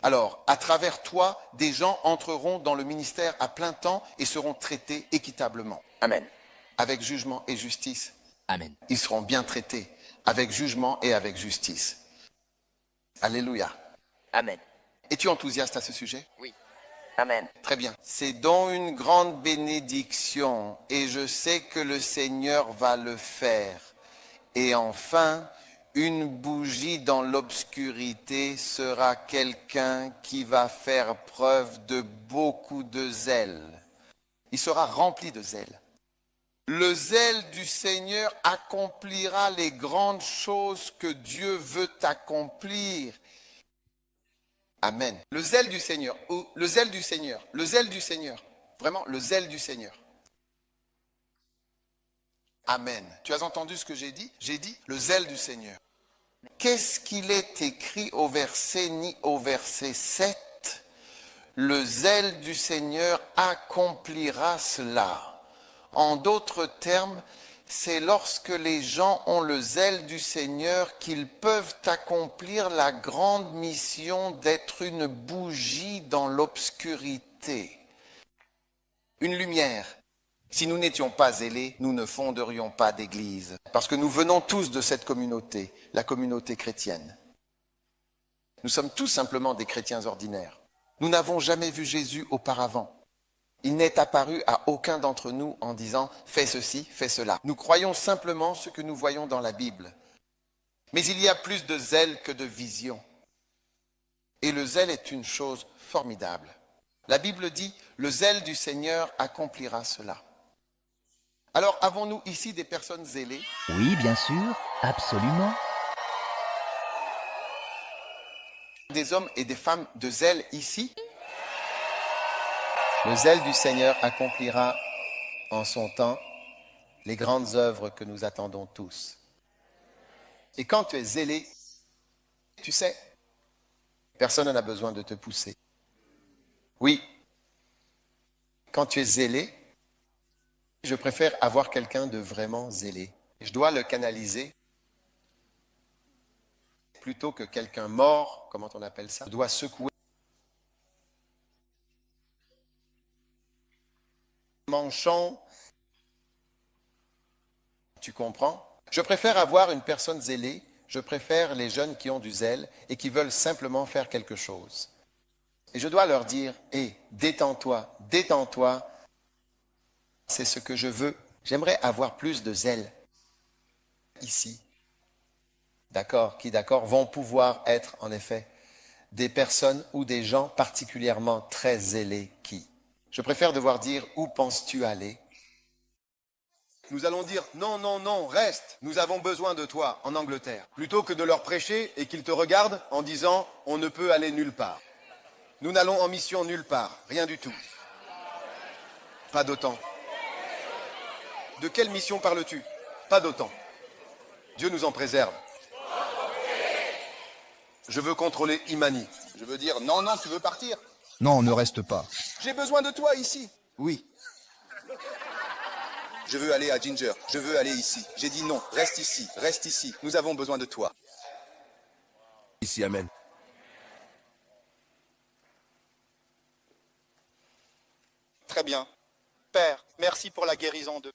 Alors, à travers toi, des gens entreront dans le ministère à plein temps et seront traités équitablement. Amen. Avec jugement et justice. Amen. Ils seront bien traités, avec jugement et avec justice. Alléluia. Amen. Es-tu enthousiaste à ce sujet? Oui. Amen. Très bien. C'est donc une grande bénédiction et je sais que le Seigneur va le faire. Et enfin, une bougie dans l'obscurité sera quelqu'un qui va faire preuve de beaucoup de zèle. Il sera rempli de zèle. Le zèle du Seigneur accomplira les grandes choses que Dieu veut accomplir. Amen. Le zèle du Seigneur, ou le zèle du Seigneur, le zèle du Seigneur, vraiment le zèle du Seigneur. Amen. Tu as entendu ce que j'ai dit? J'ai dit le zèle du Seigneur. Qu'est-ce qu'il est écrit au verset 7? Le zèle du Seigneur accomplira cela. En d'autres termes, c'est lorsque les gens ont le zèle du Seigneur qu'ils peuvent accomplir la grande mission d'être une bougie dans l'obscurité. Une lumière. Si nous n'étions pas zélés, nous ne fonderions pas d'église. Parce que nous venons tous de cette communauté, la communauté chrétienne. Nous sommes tous simplement des chrétiens ordinaires. Nous n'avons jamais vu Jésus auparavant. Il n'est apparu à aucun d'entre nous en disant « fais ceci, fais cela ». Nous croyons simplement ce que nous voyons dans la Bible. Mais il y a plus de zèle que de vision. Et le zèle est une chose formidable. La Bible dit « le zèle du Seigneur accomplira cela ». Alors, avons-nous ici des personnes zélées? Oui, bien sûr, absolument. Des hommes et des femmes de zèle ici? Le zèle du Seigneur accomplira en son temps les grandes œuvres que nous attendons tous. Et quand tu es zélé, tu sais, personne n'a besoin de te pousser. Oui, quand tu es zélé, je préfère avoir quelqu'un de vraiment zélé. Je dois le canaliser plutôt que quelqu'un mort, comment on appelle ça? Je dois secouer. Manchon, tu comprends? Je préfère avoir une personne zélée, je préfère les jeunes qui ont du zèle et qui veulent simplement faire quelque chose. Et je dois leur dire, hé, détends-toi, détends-toi, c'est ce que je veux. J'aimerais avoir plus de zèle ici. D'accord, qui d'accord, vont pouvoir être en effet des personnes ou des gens particulièrement très zélés qui. Je préfère devoir dire, où penses-tu aller? Nous allons dire, non, non, non, reste, nous avons besoin de toi en Angleterre. Plutôt que de leur prêcher et qu'ils te regardent en disant, on ne peut aller nulle part. Nous n'allons en mission nulle part, rien du tout. Pas d'OTAN. De quelle mission parles-tu? Pas d'OTAN. Dieu nous en préserve. Je veux contrôler Imani. Je veux dire, non, non, tu veux partir? Non, ne reste pas. J'ai besoin de toi ici. Oui. Je veux aller à Ginger. Je veux aller ici. J'ai dit non, reste ici, reste ici. Nous avons besoin de toi. Ici, amen. Très bien. Père, merci pour la guérison de...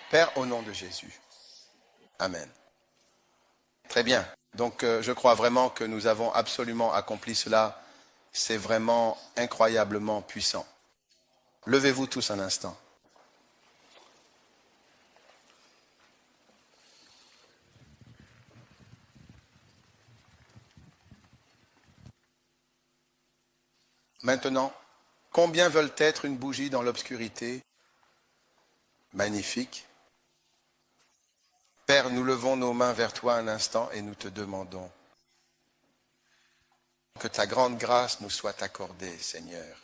Père, au nom de Jésus. Amen. Très bien. Donc, je crois vraiment que nous avons absolument accompli cela. C'est vraiment incroyablement puissant. Levez-vous tous un instant. Maintenant, combien veulent être une bougie dans l'obscurité? Magnifique. Père, nous levons nos mains vers toi un instant et nous te demandons que ta grande grâce nous soit accordée, Seigneur.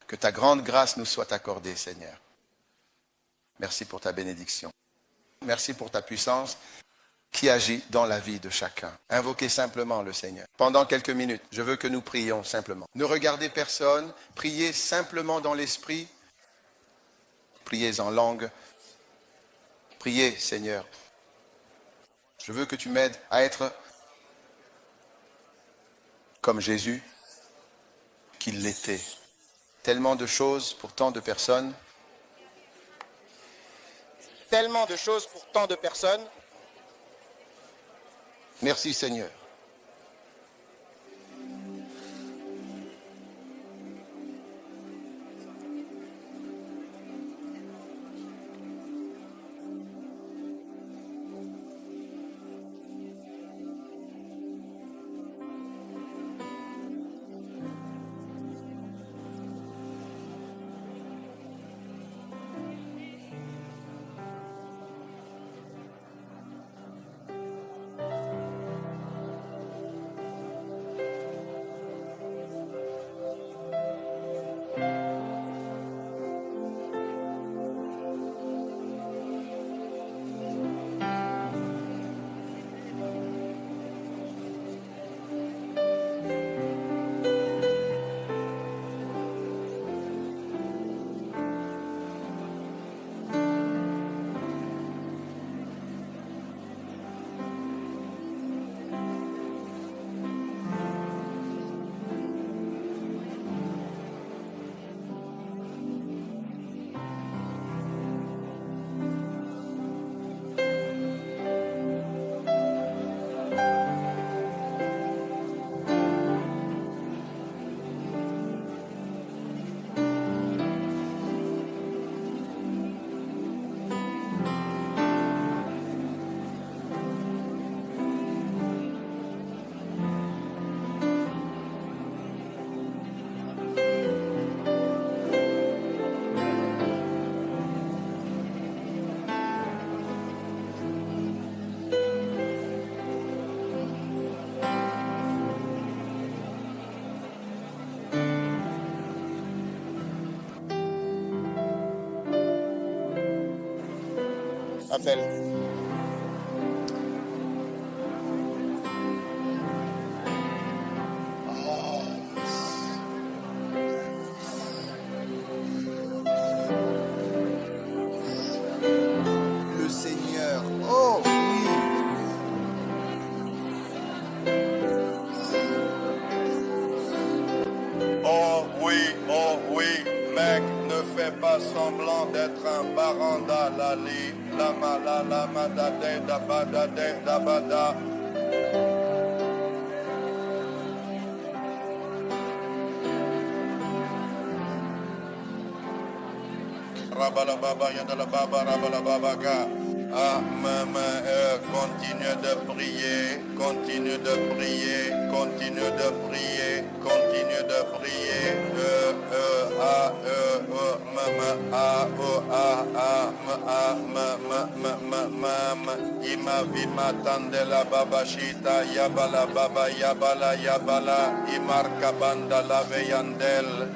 Que ta grande grâce nous soit accordée, Seigneur. Merci pour ta bénédiction. Merci pour ta puissance. qui agit dans la vie de chacun. Invoquez simplement le Seigneur. Pendant quelques minutes, je veux que nous prions simplement. Ne regardez personne, priez simplement dans l'esprit. Priez en langue. Priez, Seigneur. Je veux que tu m'aides à être comme Jésus, qu'il l'était. Tellement de choses pour tant de personnes. Tellement de choses pour tant de personnes. Merci Seigneur. Appelle. Le Seigneur. Oh oui. Oh oui, mec, ne fais pas semblant d'être un baranda lali, lama la lama da de da ba da de da ba da. Rabala baba yadala baba rabala baba ga. Ah, continue de prier, continue de prier, continue de prier, continue de prier. Ima vima tandela baba shita yabala baba yabala yabala imarka banda la veyandel.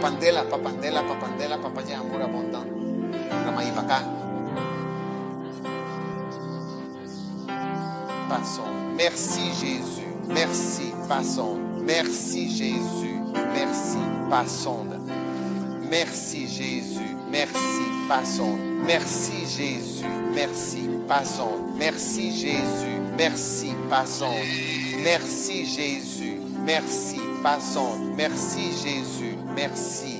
Papandela, papandela, papandela, papaya, amour abondant. Ramaïbaka. Passons. Merci Jésus. Merci, passons. Merci Jésus. Merci, passons. Merci Jésus. Merci, passons. Merci Jésus. Merci, passons. Merci Jésus. Merci, passons. Merci Jésus. Merci, passons. Merci Jésus. Merci.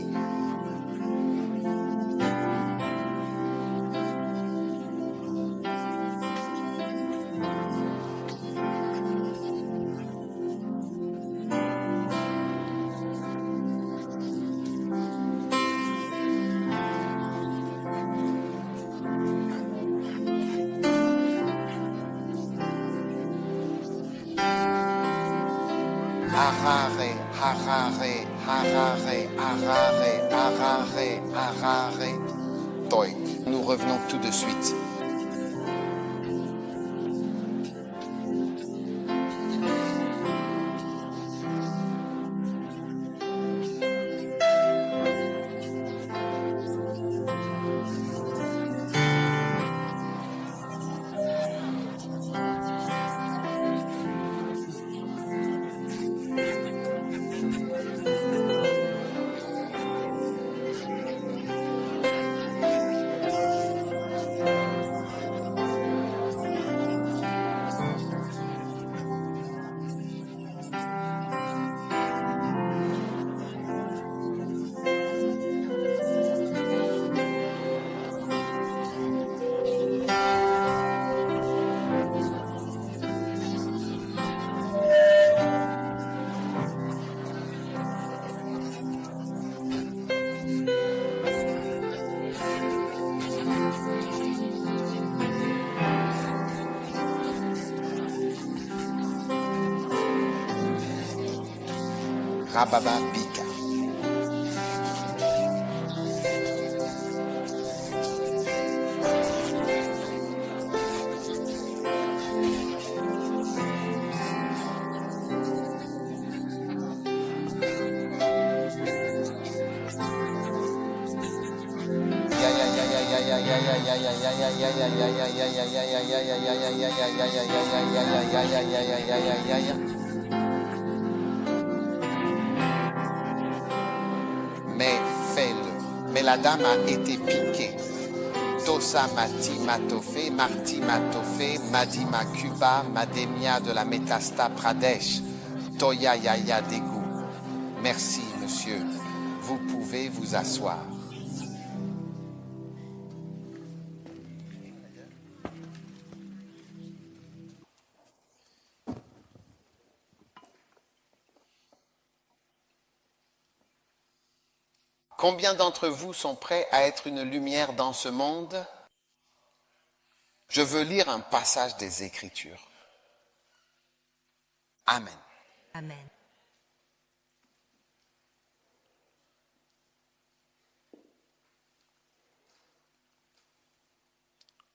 Harare, harare, harare, harare, harare, harare. Toi, nous revenons tout de suite. Rababa Bika. Mais fais-le. Mais la dame a été piquée. Tosa Mati Matofé, Marti Matofé, Madima Cuba, Mademia de la Metasta Pradesh, Toya Yaya Dégou. Merci, monsieur. Vous pouvez vous asseoir. Combien d'entre vous sont prêts à être une lumière dans ce monde? Je veux lire un passage des Écritures. Amen. Amen.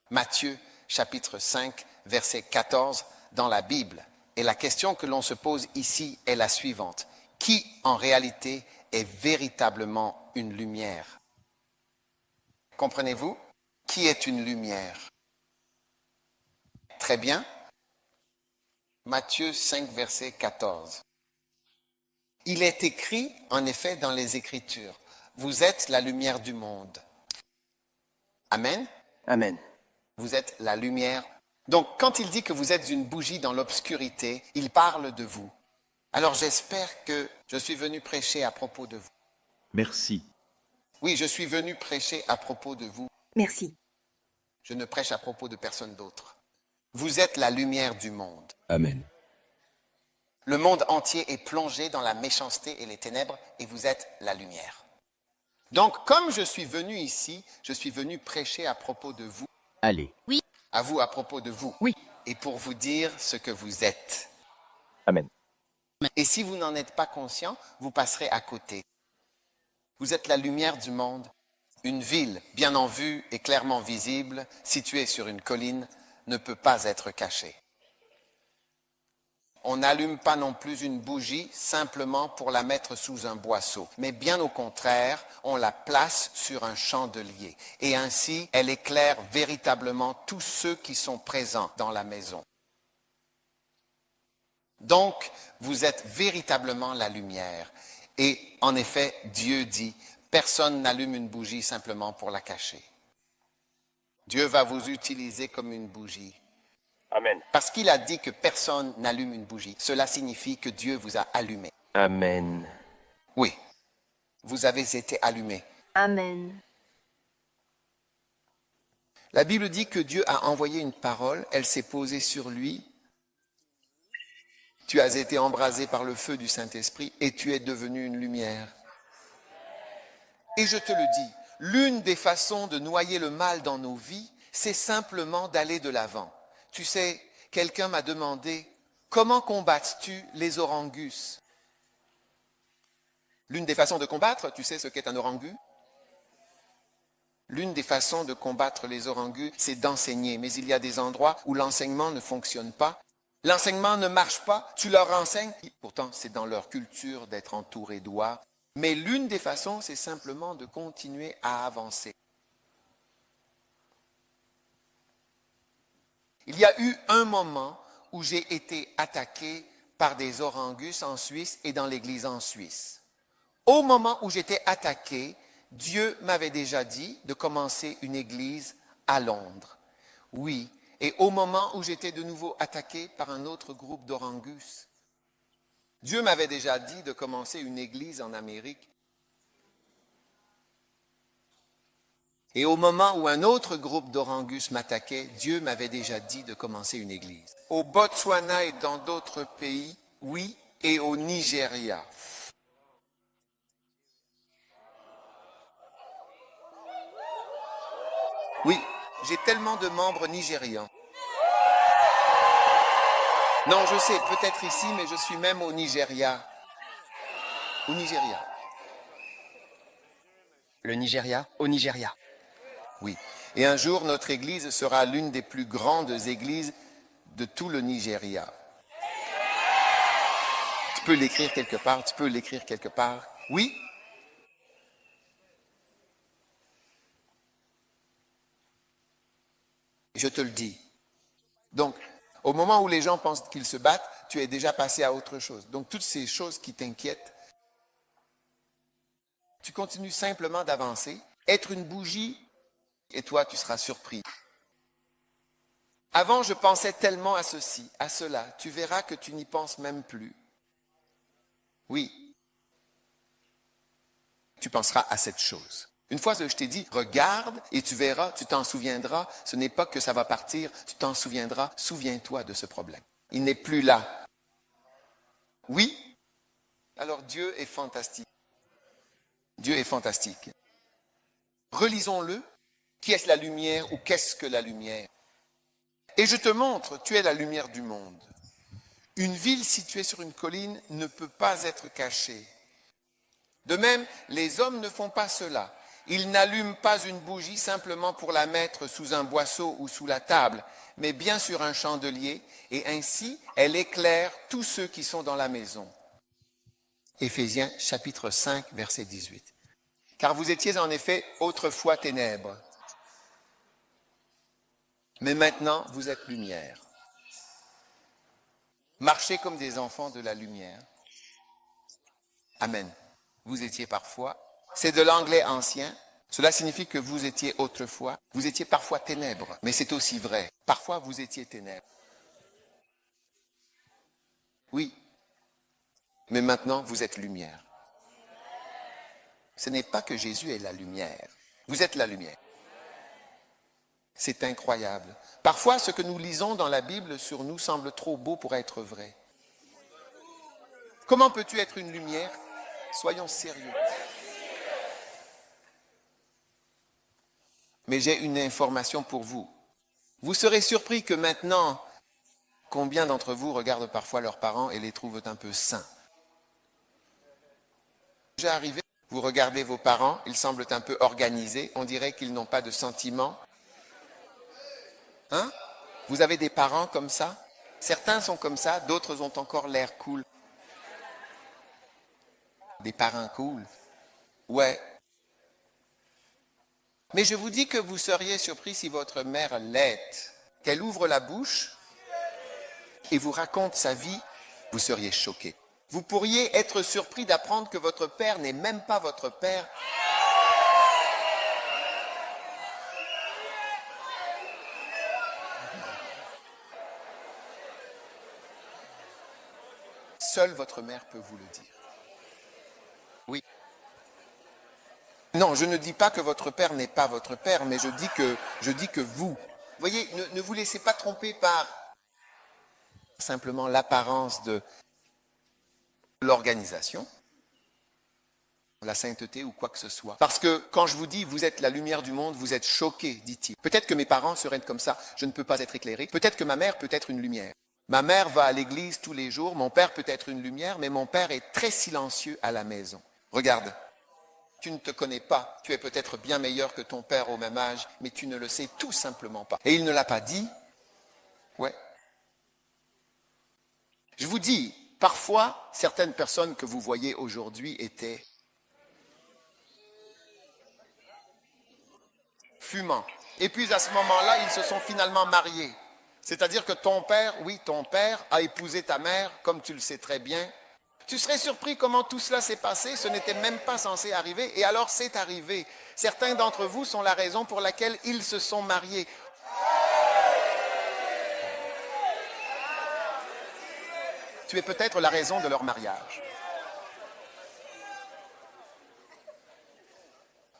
Matthieu chapitre 5, verset 14 dans la Bible. Et la question que l'on se pose ici est la suivante. Qui en réalité est véritablement une lumière? Comprenez-vous? Qui est une lumière? Très bien. Matthieu 5, verset 14. Il est écrit, en effet, dans les Écritures, vous êtes la lumière du monde. Amen. Amen. Vous êtes la lumière. Donc, quand il dit que vous êtes une bougie dans l'obscurité, il parle de vous. Alors, j'espère que je suis venu prêcher à propos de vous. Merci. Oui, je suis venu prêcher à propos de vous. Merci. Je ne prêche à propos de personne d'autre. Vous êtes la lumière du monde. Amen. Le monde entier est plongé dans la méchanceté et les ténèbres et vous êtes la lumière. Donc, comme je suis venu ici, je suis venu prêcher à propos de vous. Allez. À vous à propos de vous. Oui. Et pour vous dire ce que vous êtes. Amen. Et si vous n'en êtes pas conscient, vous passerez à côté. Vous êtes la lumière du monde. Une ville bien en vue et clairement visible, située sur une colline, ne peut pas être cachée. On n'allume pas non plus une bougie simplement pour la mettre sous un boisseau, mais bien au contraire, on la place sur un chandelier. Et ainsi, elle éclaire véritablement tous ceux qui sont présents dans la maison. Donc, vous êtes véritablement la lumière. Et en effet, Dieu dit, personne n'allume une bougie simplement pour la cacher. Dieu va vous utiliser comme une bougie. Amen. Parce qu'il a dit que personne n'allume une bougie. Cela signifie que Dieu vous a allumé. Amen. Oui, vous avez été allumé. Amen. La Bible dit que Dieu a envoyé une parole, elle s'est posée sur lui. Tu as été embrasé par le feu du Saint-Esprit et tu es devenu une lumière. Et je te le dis, l'une des façons de noyer le mal dans nos vies, c'est simplement d'aller de l'avant. Tu sais, quelqu'un m'a demandé, comment combattes-tu les orangus? L'une des façons de combattre, tu sais ce qu'est un orangus? L'une des façons de combattre les orangus, c'est d'enseigner. Mais il y a des endroits où l'enseignement ne fonctionne pas. L'enseignement ne marche pas, tu leur enseignes. Pourtant, c'est dans leur culture d'être entouré d'oies. Mais l'une des façons, c'est simplement de continuer à avancer. Il y a eu un moment où j'ai été attaqué par des orangus en Suisse et dans l'église en Suisse. Au moment où j'étais attaqué, Dieu m'avait déjà dit de commencer une église à Londres. Oui, et au moment où j'étais de nouveau attaqué par un autre groupe d'orangus, Dieu m'avait déjà dit de commencer une église en Amérique. Et au moment où un autre groupe d'orangus m'attaquait, Dieu m'avait déjà dit de commencer une église. Au Botswana et dans d'autres pays, oui, et au Nigeria. Oui, j'ai tellement de membres nigérians. Non, je sais, peut-être ici, mais je suis même au Nigeria. Au Nigeria. Le Nigeria au Nigeria. Oui. Et un jour, notre église sera l'une des plus grandes églises de tout le Nigeria. Tu peux l'écrire quelque part, tu peux l'écrire quelque part. Oui. Je te le dis. Donc, au moment où les gens pensent qu'ils se battent, tu es déjà passé à autre chose. Donc, toutes ces choses qui t'inquiètent, tu continues simplement d'avancer, être une bougie, et toi, tu seras surpris. Avant, je pensais tellement à ceci, à cela. Tu verras que tu n'y penses même plus. Oui. Tu penseras à cette chose. Une fois que je t'ai dit, regarde et tu verras, tu t'en souviendras, ce n'est pas que ça va partir, tu t'en souviendras, souviens-toi de ce problème. Il n'est plus là. Oui? Alors Dieu est fantastique. Dieu est fantastique. Relisons-le. Qui est la lumière ou qu'est-ce que la lumière? Et je te montre, tu es la lumière du monde. Une ville située sur une colline ne peut pas être cachée. De même, les hommes ne font pas cela. Ils n'allument pas une bougie simplement pour la mettre sous un boisseau ou sous la table, mais bien sur un chandelier, et ainsi elle éclaire tous ceux qui sont dans la maison. Éphésiens chapitre 5, verset 18. Car vous étiez en effet autrefois ténèbres, mais maintenant vous êtes lumière. Marchez comme des enfants de la lumière. Amen. Vous étiez parfois. C'est de l'anglais ancien. Cela signifie que vous étiez autrefois. Vous étiez parfois ténèbres. Mais c'est aussi vrai. Parfois, vous étiez ténèbres. Oui. Mais maintenant, vous êtes lumière. Ce n'est pas que Jésus est la lumière. Vous êtes la lumière. C'est incroyable. Parfois, ce que nous lisons dans la Bible sur nous semble trop beau pour être vrai. Comment peux-tu être une lumière? Soyons sérieux. Mais j'ai une information pour vous. Vous serez surpris que maintenant, combien d'entre vous regardent parfois leurs parents et les trouvent un peu sains? Déjà arrivé, vous regardez vos parents, ils semblent un peu organisés, on dirait qu'ils n'ont pas de sentiments. Hein? Vous avez des parents comme ça? Certains sont comme ça, d'autres ont encore l'air cool. Des parrains cool. Ouais. Mais je vous dis que vous seriez surpris si votre mère l'aide, qu'elle ouvre la bouche et vous raconte sa vie, vous seriez choqué. Vous pourriez être surpris d'apprendre que votre père n'est même pas votre père. Seule votre mère peut vous le dire. Oui. Non, je ne dis pas que votre père n'est pas votre père, mais je dis que vous. Voyez, ne vous laissez pas tromper par simplement l'apparence de l'organisation, la sainteté ou quoi que ce soit. Parce que quand je vous dis vous êtes la lumière du monde, vous êtes choqués, dit-il. Peut-être que mes parents seraient comme ça, je ne peux pas être éclairé. Peut-être que ma mère peut être une lumière. Ma mère va à l'église tous les jours, mon père peut être une lumière, mais mon père est très silencieux à la maison. Regarde, tu ne te connais pas, tu es peut-être bien meilleur que ton père au même âge, mais tu ne le sais tout simplement pas. Et il ne l'a pas dit. Ouais. Je vous dis, parfois, certaines personnes que vous voyez aujourd'hui étaient fumants. Et puis à ce moment-là, ils se sont finalement mariés. C'est-à-dire que ton père, oui, ton père a épousé ta mère, comme tu le sais très bien. Tu serais surpris comment tout cela s'est passé, ce n'était même pas censé arriver, et alors c'est arrivé. Certains d'entre vous sont la raison pour laquelle ils se sont mariés. Tu es peut-être la raison de leur mariage.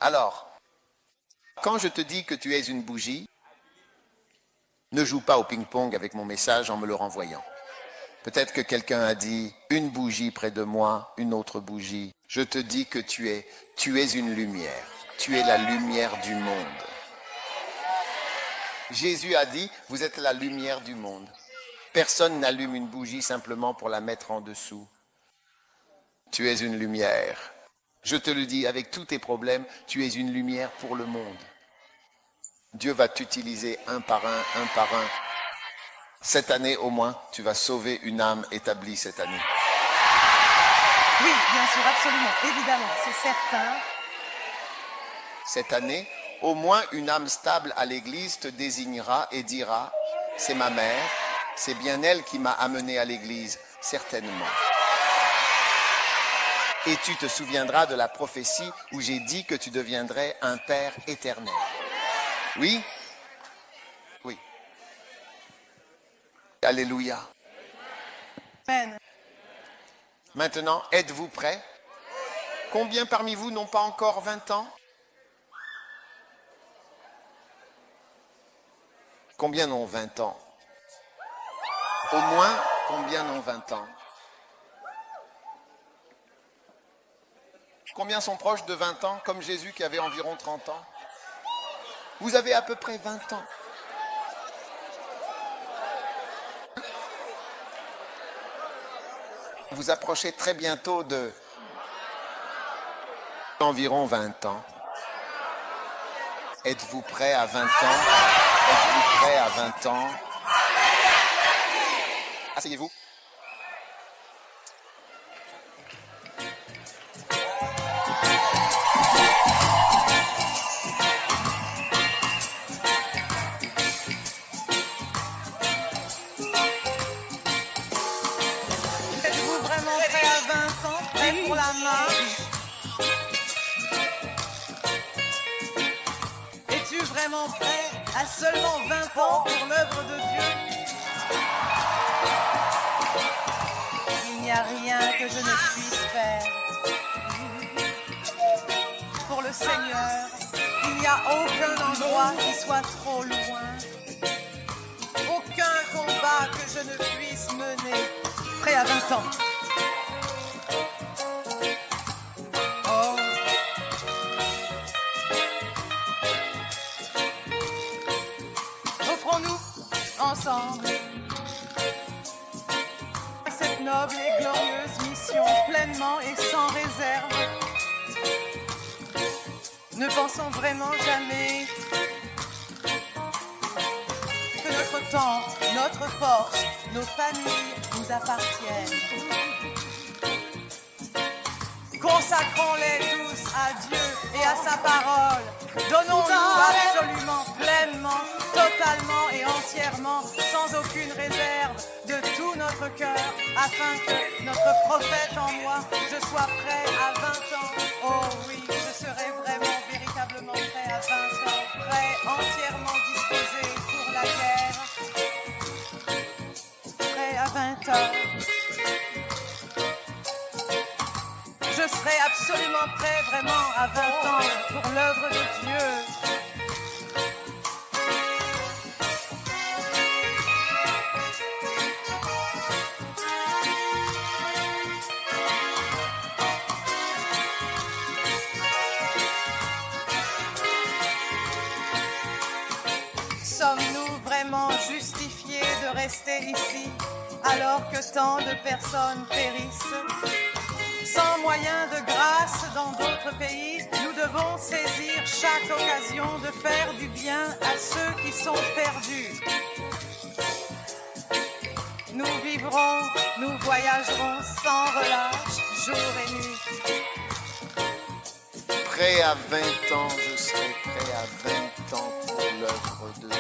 Alors, quand je te dis que tu es une bougie, ne joue pas au ping-pong avec mon message en me le renvoyant. Peut-être que quelqu'un a dit une bougie près de moi, une autre bougie. Je te dis que tu es une lumière. Tu es la lumière du monde. Jésus a dit, vous êtes la lumière du monde. Personne n'allume une bougie simplement pour la mettre en dessous. Tu es une lumière. Je te le dis, avec tous tes problèmes, tu es une lumière pour le monde. Dieu va t'utiliser un par un. Cette année au moins, tu vas sauver une âme établie cette année. Oui, bien sûr, absolument, évidemment, c'est certain. Cette année, au moins une âme stable à l'église te désignera et dira, c'est ma mère, c'est bien elle qui m'a amené à l'église, certainement. Et tu te souviendras de la prophétie où j'ai dit que tu deviendrais un père éternel. Oui? Oui. Alléluia. Amen. Maintenant, êtes-vous prêts? Combien parmi vous n'ont pas encore 20 ans? Combien n'ont 20 ans? Au moins, combien n'ont 20 ans? Combien sont proches de 20 ans, comme Jésus qui avait environ 30 ans? Vous avez à peu près 20 ans. Vous approchez très bientôt de environ 20 ans. Êtes-vous prêt à 20 ans? Êtes-vous prêt à 20 ans? Asseyez-vous. Êtes-vous vraiment prêt à 20 ans? Prêt pour la marche? Es-tu vraiment prêt à seulement 20 ans pour l'œuvre de Dieu? Il n'y a rien que je ne puisse faire pour le Seigneur. Il n'y a aucun endroit qui soit trop loin. Aucun combat que je ne puisse mener. Prêt à 20 ans. Oh. Offrons-nous ensemble cette noble et glorieuse mission pleinement et sans réserve. Ne pensons vraiment jamais que notre temps, notre force, nos familles nous appartiennent. Consacrons-les tous à Dieu et à sa parole. Donnons-nous absolument, pleinement, totalement et entièrement, sans aucune réserve, de tout notre cœur, afin que notre prophète en moi, je sois prêt à 20 ans. Oh oui, je serai vraiment, véritablement prêt à 20 ans, prêt, entièrement disposé pour la guerre. Prêt à 20 ans. Je serai absolument prêt, vraiment, à 20 ans pour l'œuvre de Dieu. Sommes-nous vraiment justifiés de rester ici alors que tant de personnes périssent? Sans moyen de grâce dans d'autres pays, nous devons saisir chaque occasion de faire du bien à ceux qui sont perdus. Nous vivrons, nous voyagerons sans relâche, jour et nuit. Prêt à 20 ans, je serai prêt à 20 ans pour l'œuvre de Dieu.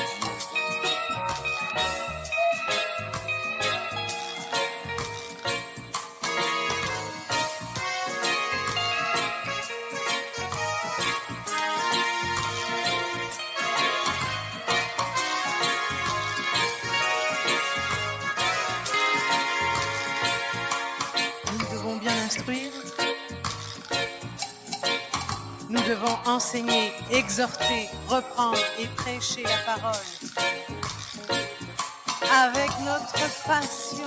Nous devons enseigner, exhorter, reprendre et prêcher la parole. Avec notre patience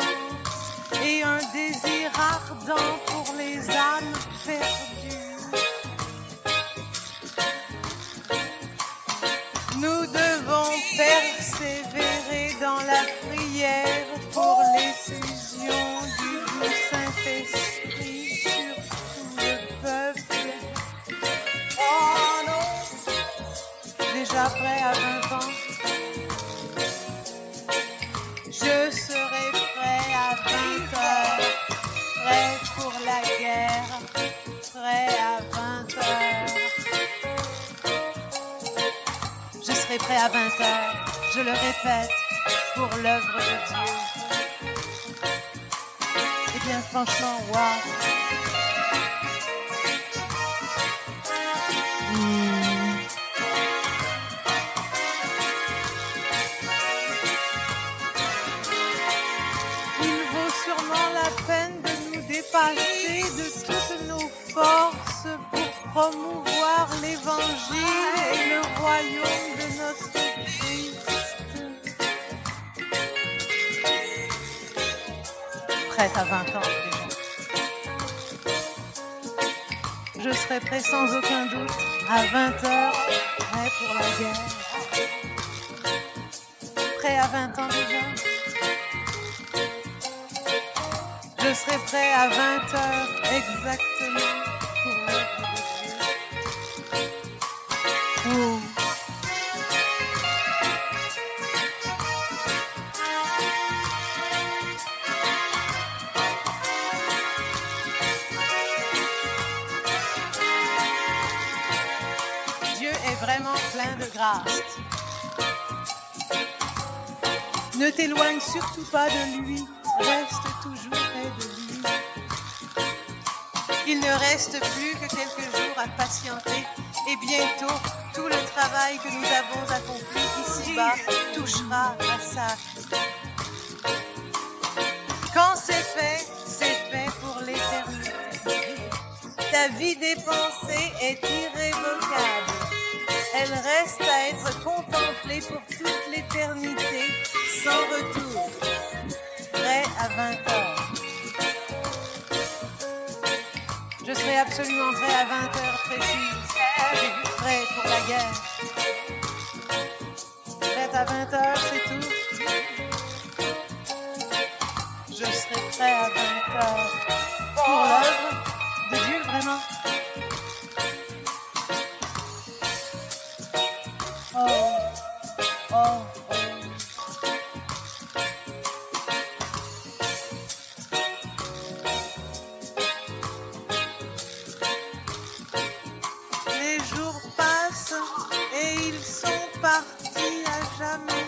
et un désir ardent pour les âmes perdues. Nous devons persévérer dans la prière pour l'effusion du doux Saint-Esprit sur tout le peuple. Oh non! Déjà prêt à 20 ans? Je serai prêt à 20 heures, prêt pour la guerre, prêt à 20 heures. Je serai prêt à 20 heures, je le répète, pour l'œuvre de Dieu. Eh bien, franchement, waouh! Dépasser de toutes nos forces pour promouvoir l'évangile et le royaume de notre Christ. Prête à 20 ans déjà. Je serai prêt sans aucun doute à 20 heures, prêt pour la guerre. Prêt à 20 ans déjà. Je serai prêt à 20 heures exactement pour l'œuvre de Dieu. Oh. Dieu est vraiment plein de grâce. Ne t'éloigne surtout pas de lui. Reste toujours près de lui. Il ne reste plus que quelques jours à patienter et bientôt tout le travail que nous avons accompli ici-bas touchera à sa fin. Quand c'est fait pour l'éternité. Ta vie dépensée est irrévocable. Elle reste à être contemplée pour toute l'éternité sans retour. Prêt à 20 heures. Je serai absolument prêt à 20 heures précises. Prêt pour la guerre. Prêt à 20 heures, c'est tout. Je serai prêt à 20 heures. Pour l'œuvre de Dieu, vraiment. Oh, oh, oh. jamais.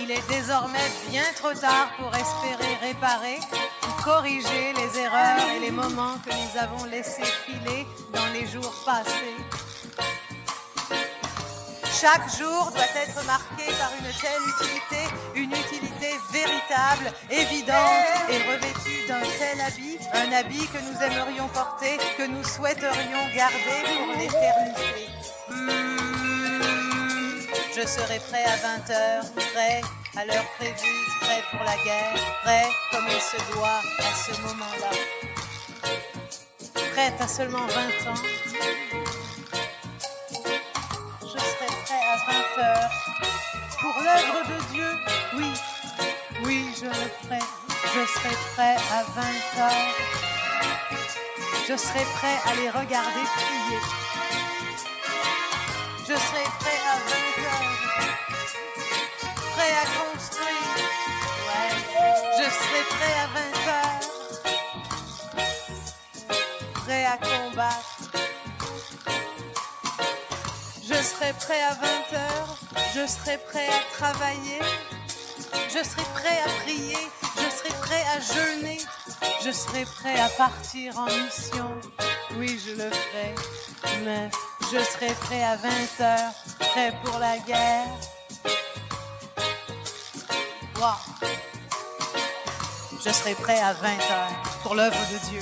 Il est désormais bien trop tard pour espérer réparer ou corriger les erreurs et les moments que nous avons laissés filer dans les jours passés. Chaque jour doit être marqué par une telle utilité, une utilité véritable, évidente et revêtue d'un tel habit, un habit que nous aimerions porter, que nous souhaiterions garder pour l'éternité. Je serai prêt à 20h, prêt à l'heure prévue, prêt pour la guerre, prêt comme il se doit à ce moment-là. Prête à seulement 20 ans. Je serai prêt à 20h. Pour l'œuvre de Dieu, oui, oui, je le ferai. Je serai prêt à 20h. Je serai prêt à les regarder prier. Je serai prêt à 20h. Prêt à construire. Ouais. Je serai prêt à 20h. Prêt à combattre. Je serai prêt à 20h. Je serai prêt à travailler. Je serai prêt à prier. Je serai prêt à jeûner. Je serai prêt à partir en mission. Oui, je le ferai. Mais je serai prêt à 20h. Prêt pour la guerre. Wow. Je serai prêt à 20h pour l'œuvre de Dieu.